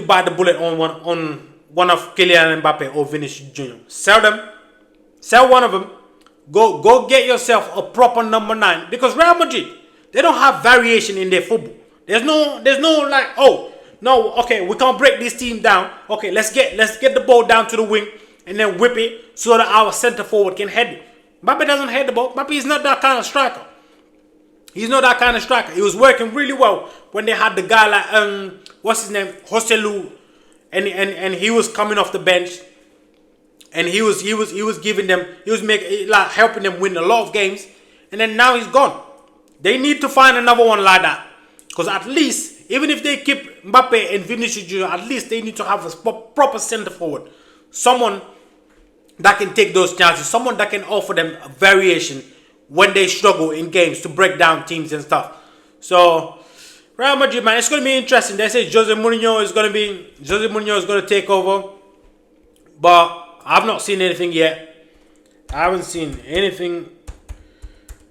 bite the bullet on one of Kylian Mbappe or Vinicius Jr. Sell one of them. Go get yourself a proper number 9, because Real Madrid, they don't have variation in their football. There's no like, oh no, okay, we can't break this team down. Okay, let's get the ball down to the wing and then whip it so that our center forward can head it. Mbappe doesn't head the ball. Mbappe is not that kind of striker. He's not that kind of striker. He was working really well when they had the guy like what's his name, Joselu, and he was coming off the bench, and he was giving them, he was helping them win a lot of games, and then now he's gone. They need to find another one like that, because at least even if they keep Mbappe and Vinicius Jr., at least they need to have a proper center forward, someone that can take those chances, someone that can offer them a variation when they struggle in games to break down teams and stuff. So Real Madrid, man, it's going to be interesting. They say Jose Mourinho is going to take over, but I've not seen anything yet. I haven't seen anything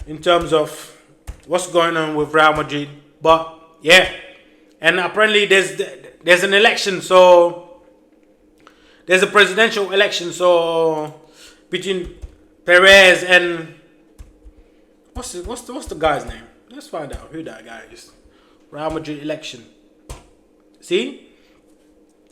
in terms of what's going on with Real Madrid. But yeah, and apparently there's an election, so there's a presidential election, so between Perez and what's the guy's name? Let's find out who that guy is. Real Madrid election. See,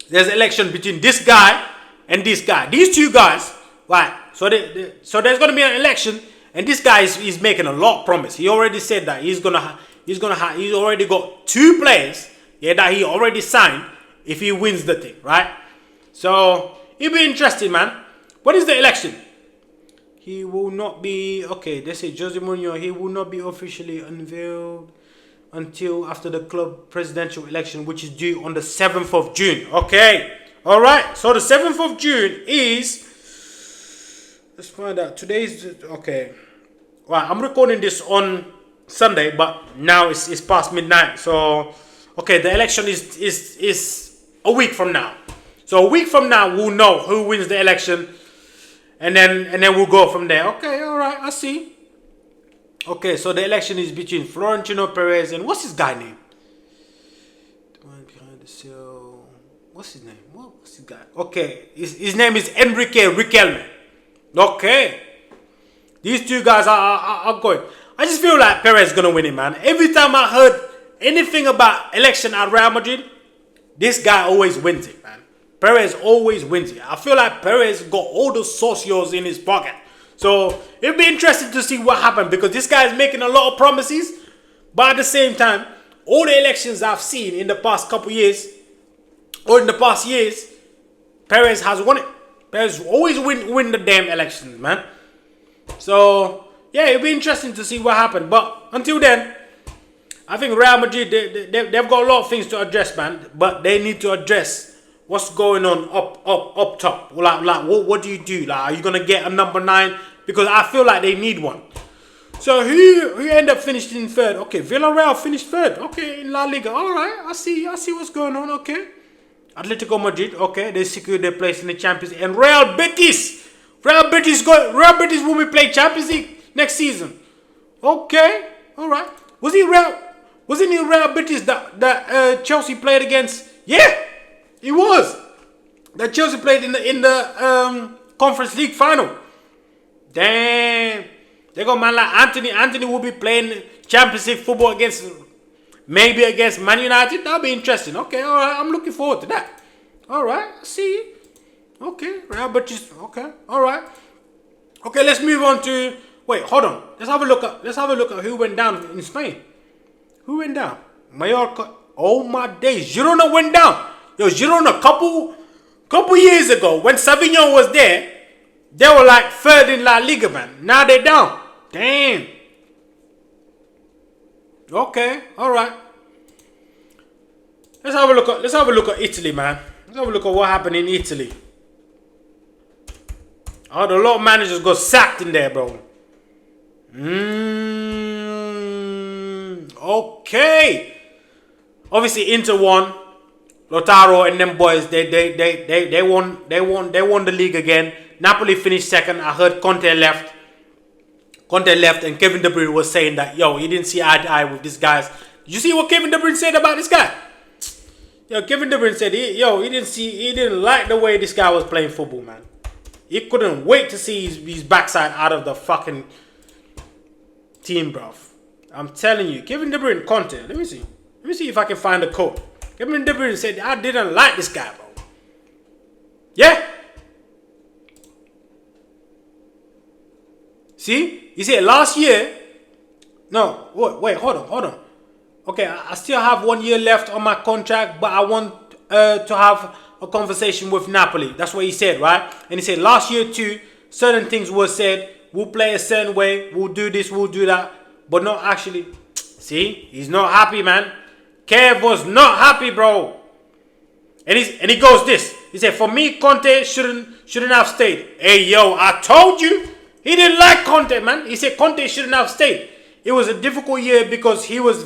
there's an election between this guy and this guy. These two guys, right? So there's gonna be an election, and this guy is making a lot of promise. He already said that he's already got 2 players, yeah, that he already signed if he wins the thing, right? So it'll be interesting, man. What is the election? He will not be, okay, they say Jose Mourinho, he will not be officially unveiled until after the club presidential election, which is due on the 7th of June. Okay, all right. So the 7th of June is, let's find out. Today's, okay. Well, I'm recording this on Sunday, but now it's past midnight. So, okay, the election is a week from now. So a week from now, we'll know who wins the election. And then we'll go from there. Okay, all right, I see. Okay, so the election is between Florentino Perez and what's his guy name? The one behind the cell. What's his name? What's his guy? Okay, his name is Enrique Riquelme. Okay, these 2 guys are going. I just feel like Perez is gonna win it, man. Every time I heard anything about election at Real Madrid, this guy always wins it, man. Perez always wins it. I feel like Perez got all the socios in his pocket. So it'll be interesting to see what happens, because this guy is making a lot of promises. But at the same time, all the elections I've seen in the past couple years, or in the past years, Perez has won it. Perez always win the damn elections, man. So yeah, it'll be interesting to see what happens. But until then, I think Real Madrid, they've got a lot of things to address, man. But they need to address what's going on up top. Like what do you do? Like, are you gonna get a number 9? Because I feel like they need one. So who end up finishing 3rd? Okay, Villarreal finished 3rd. Okay, in La Liga. All right, I see what's going on. Okay, Atletico Madrid. Okay, they secured their place in the Champions League. And Real Betis will be playing Champions League next season. Okay, all right. Wasn't it Real Betis that Chelsea played against? Yeah. It was that Chelsea played in the Conference League final. Damn, they got man like Anthony. Anthony will be playing Champions League football against Man United. That'll be interesting. Okay, all right. I'm looking forward to that. All right, I see. Okay, Real Betis. Okay, all right. Okay, let's move on to. Wait, hold on. Let's have a look at who went down in Spain. Who went down? Mallorca. Oh my days, Girona went down. Yo, Girona, couple years ago, when Savinho was there, they were like 3rd in La Liga, man. Now they're down. Damn. Okay, all right. Let's have a look at Italy, man. Let's have a look at what happened in Italy. Oh, a lot of managers got sacked in there, bro. Okay. Obviously, Inter won. Lautaro and them boys, they won the league again. Napoli finished 2nd. I heard Conte left, and Kevin De Bruyne was saying that, yo, he didn't see eye to eye with these guys. You see what Kevin De Bruyne said about this guy? Yo, Kevin De Bruyne said, he didn't like the way this guy was playing football, man. He couldn't wait to see his backside out of the fucking team, bro. I'm telling you, Kevin De Bruyne, Conte. Let me see if I can find the quote. Kevin De Bruyne said, I didn't like this guy, bro. Yeah? See? He said last year. No, wait, hold on. Okay, I still have 1 year left on my contract, but I want to have a conversation with Napoli. That's what he said, right? And he said last year too, certain things were said. We'll play a certain way. We'll do this, we'll do that. But not actually. See? He's not happy, man. Kev was not happy, bro. And he goes this. He said, for me, Conte shouldn't have stayed. Hey, yo, I told you. He didn't like Conte, man. He said Conte shouldn't have stayed. It was a difficult year because he has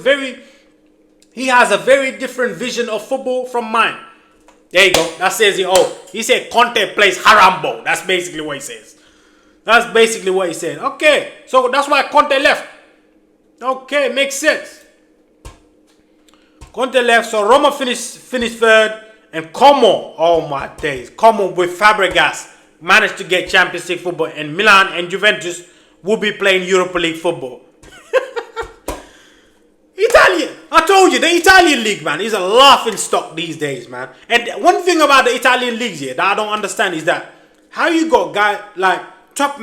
a very different vision of football from mine. There you go. That says it all. He said Conte plays Harambo. That's basically what he says. That's basically what he said. Okay. So that's why Conte left. Okay, makes sense. Conte left, so Roma finished third, and Como, oh my days, Como with Fabregas managed to get Champions League football, and Milan and Juventus will be playing Europa League football. Italian, I told you, the Italian league, man, is a laughing stock these days, man. And one thing about the Italian leagues here that I don't understand is that how you got guys like top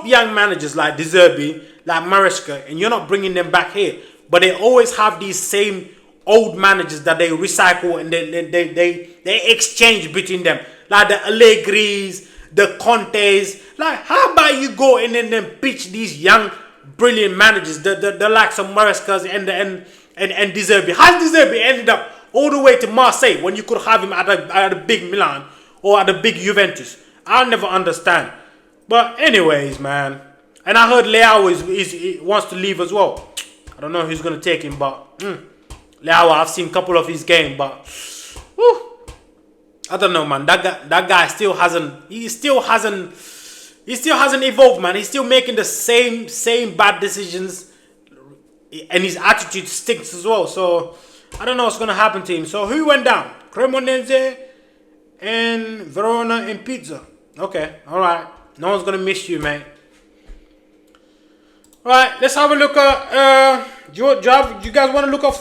young managers like De Zerbi, like Maresca, and you're not bringing them back here, but they always have these same old managers that they recycle and they exchange between them, like the Allegris, the Contes. Like, how about you go and then pitch these young brilliant managers, the likes of Maresca and De Zerbi? How De Zerbi ended up all the way to Marseille when you could have him at a big Milan or at a big Juventus? I'll never understand. But anyways, man, and I heard Leao wants to leave as well. I don't know who's gonna take him, but Leao, I've seen a couple of his games, but I don't know, man. That guy still hasn't evolved, man. He's still making the same bad decisions, and his attitude stinks as well. So I don't know what's gonna happen to him. So who went down? Cremonese and Verona and Pizza. Okay, all right. No one's gonna miss you, mate. All right, let's have a look at. Do you guys want to look at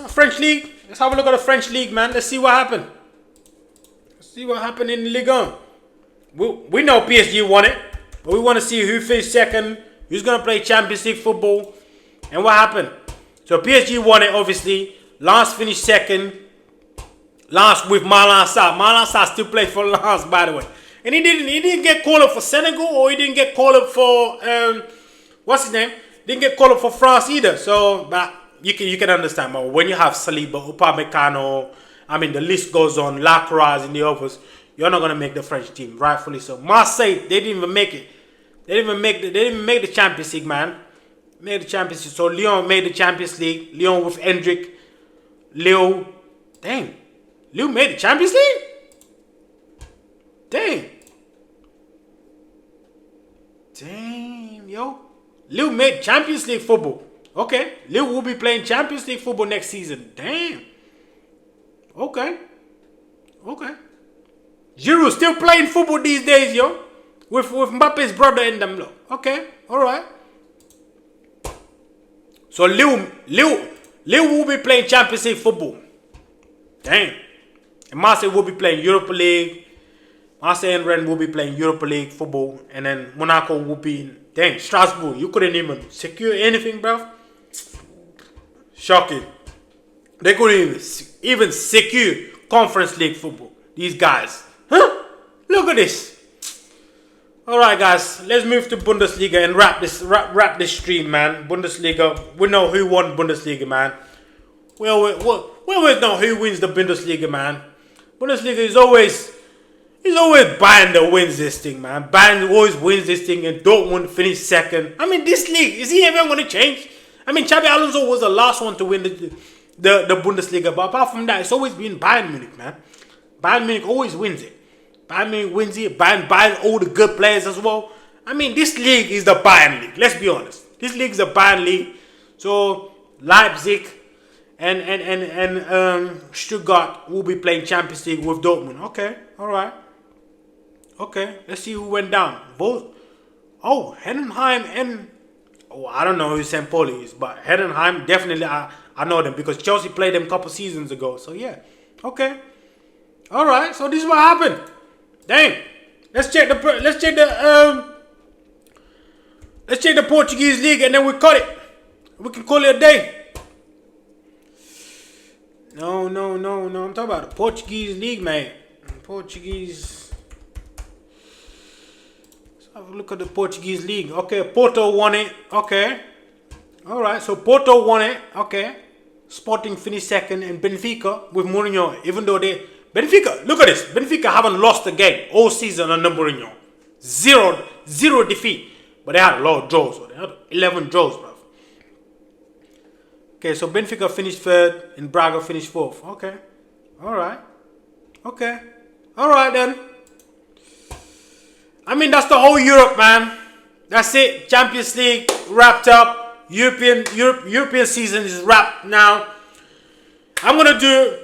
French league? Let's have a look at the French league, man. Let's see what happened. Let's see what happened in Ligue 1. We know PSG won it, but we want to see who finished second, who's gonna play Champions League football, and what happened. So PSG won it, obviously. Lens finished second. Lens with Marlon Sarr. Marlon Sarr still played for Lens, by the way. And he didn't get called up for Senegal, or he didn't get called up for what's his name? Didn't get called up for France either. So, but you can understand. But when you have Saliba, Upamecano, I mean the list goes on. Lacroix in the office, you're not gonna make the French team, rightfully so. Marseille, they didn't even make it. They didn't even make the Champions League, man. Made the Champions League. So Lyon made the Champions League. Lyon with Hendrick, Leo. Dang, Leo made the Champions League. Damn, yo. Lille made Champions League football. Okay. Lille will be playing Champions League football next season. Damn. Okay. Giroud still playing football these days, yo. With Mbappe's brother in them. Okay. Alright. So Lille will be playing Champions League football. Damn. And Marseille will be playing Europa League. Marseille and Rennes will be playing Europa League football, and then Monaco will be in. Dang, Strasbourg, you couldn't even secure anything, bro. Shocking. They couldn't even secure Conference League football. These guys. Huh? Look at this. Alright, guys, let's move to Bundesliga and wrap this stream, man. Bundesliga, we know who won Bundesliga, man. We always know who wins the Bundesliga, man. Bundesliga is always... He's always Bayern that wins this thing, man. Bayern always wins this thing, and Dortmund finish second. I mean, this league, is he ever going to change? I mean, Xabi Alonso was the last one to win the Bundesliga, but apart from that, it's always been Bayern Munich, man. Bayern Munich always wins it. Bayern Munich wins it. Bayern buys all the good players as well. I mean, this league is the Bayern League. Let's be honest. This league is the Bayern League. So Leipzig and Stuttgart will be playing Champions League with Dortmund. Okay, all right. Okay, let's see who went down. Both. Oh, Heidenheim and... Oh, I don't know who St. Pauli is, but Heidenheim, definitely I know them because Chelsea played them a couple seasons ago. So, yeah. Okay. All right, so this is what happened. Dang. Let's check the Portuguese league and then we cut it. We can call it a day. No. I'm talking about the Portuguese league, man. Portuguese... Have a look at the Portuguese league. Okay, Porto won it. Okay. Alright, so Porto won it. Okay. Sporting finished second, and Benfica with Mourinho, even though Benfica, look at this. Benfica haven't lost a game all season under Mourinho. Zero defeat. But they had a lot of draws. They had 11 draws, bro. Okay, so Benfica finished third, and Braga finished fourth. Okay. Alright. Okay. Alright then. I mean, that's the whole Europe, man. That's it. Champions League wrapped up. European season is wrapped now. I'm gonna do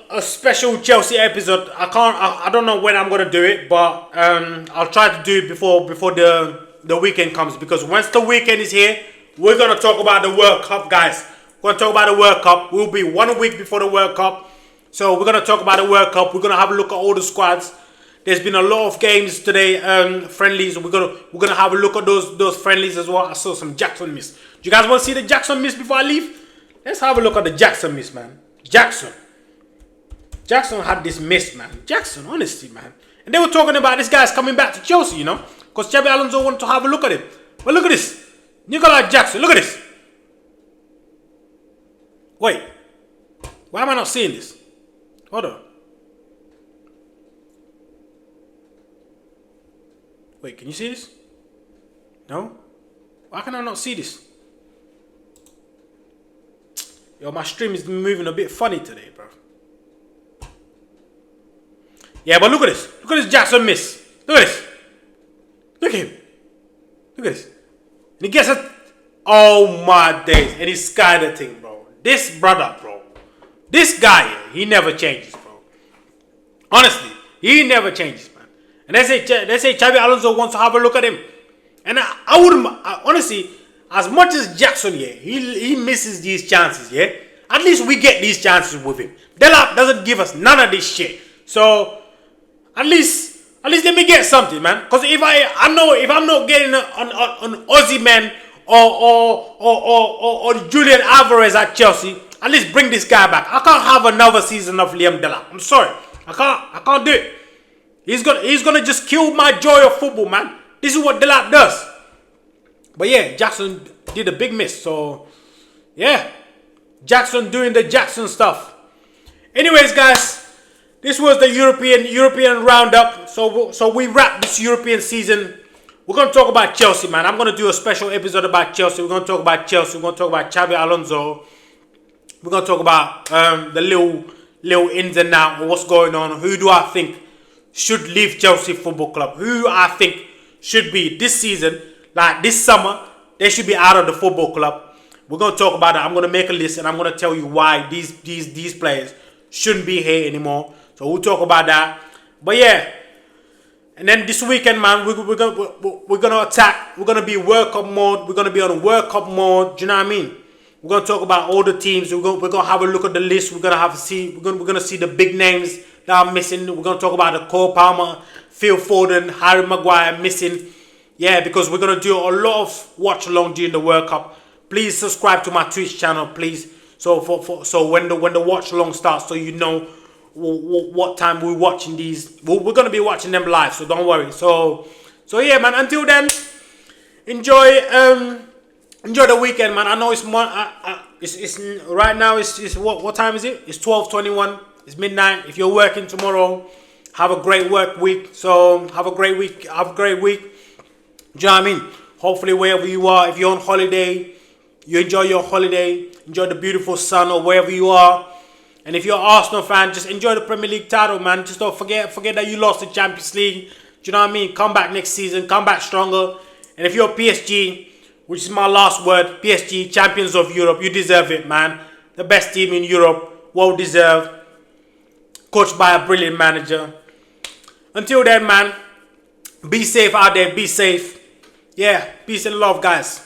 a special Chelsea episode. I don't know when I'm gonna do it, but I'll try to do it before the weekend comes, because once the weekend is here, we're gonna talk about the World Cup, guys. We're gonna talk about the World Cup. We'll be 1 week before the World Cup, so we're gonna talk about the World Cup. We're gonna have a look at all the squads. There's been a lot of games today, friendlies. We're gonna have a look at those friendlies as well. I saw some Jackson miss. Do you guys want to see the Jackson miss before I leave? Let's have a look at the Jackson miss, man. Jackson had this miss, man. Jackson, honestly, man. And they were talking about this guy's coming back to Chelsea, you know, because Xabi Alonso wanted to have a look at him. But look at this, Nicolas Jackson. Look at this. Wait, why am I not seeing this? Hold on. Wait, can you see this? No? Why can I not see this? Yo, my stream is moving a bit funny today, bro. Yeah, but look at this. Look at this Jackson miss. Look at this. Look at him. Look at this. And he gets it. Oh my days. And he skied the thing, bro. This brother, bro. This guy, he never changes, bro. Honestly, he never changes, man. And they say Xabi Alonso wants to have a look at him. And I wouldn't, honestly, as much as Jackson, yeah, he misses these chances, yeah. At least we get these chances with him. Delap doesn't give us none of this shit. So at least let me get something, man. Because if I'm not getting an Aussie man or Julian Alvarez at Chelsea, at least bring this guy back. I can't have another season of Liam Delap. I'm sorry, I can't do it. He's gonna just kill my joy of football, man. This is what Delap does. But yeah, Jackson did a big miss. So yeah, Jackson doing the Jackson stuff. Anyways, guys, this was the European roundup. So we wrap this European season. We're gonna talk about Chelsea, man. I'm gonna do a special episode about Chelsea. We're gonna talk about Chelsea. We're gonna talk about Xabi Alonso. We're gonna talk about the little ins and outs of what's going on. Who do I think should leave Chelsea Football Club? Who I think should be this season, like this summer, they should be out of the football club. We're gonna talk about it. I'm gonna make a list and I'm gonna tell you why these players shouldn't be here anymore. So we'll talk about that. But yeah, and then this weekend, man, we're gonna attack. We're gonna be World Cup mode. We're gonna be on World Cup mode. Do you know what I mean? We're gonna talk about all the teams. We're gonna have a look at the list. We're gonna see the big names that are missing. We're gonna talk about the Cole Palmer, Phil Foden, Harry Maguire missing. Yeah, because we're gonna do a lot of watch along during the World Cup. Please subscribe to my Twitch channel, please. So when the watch along starts, so you know what time we're watching these. We're gonna be watching them live, so don't worry. So yeah, man. Until then, enjoy the weekend, man. I know it's right now. It's what time is it? It's 12:21. It's midnight. If you're working tomorrow, have a great work week. So have a great week. Have a great week. Do you know what I mean? Hopefully, wherever you are, if you're on holiday, you enjoy your holiday. Enjoy the beautiful sun or wherever you are. And if you're an Arsenal fan, just enjoy the Premier League title, man. Just don't forget that you lost the Champions League. Do you know what I mean? Come back next season. Come back stronger. And if you're PSG, which is my last word, PSG, champions of Europe, you deserve it, man. The best team in Europe, well deserved. Coached by a brilliant manager. Until then, man, be safe out there. Be safe. Yeah, peace and love, guys.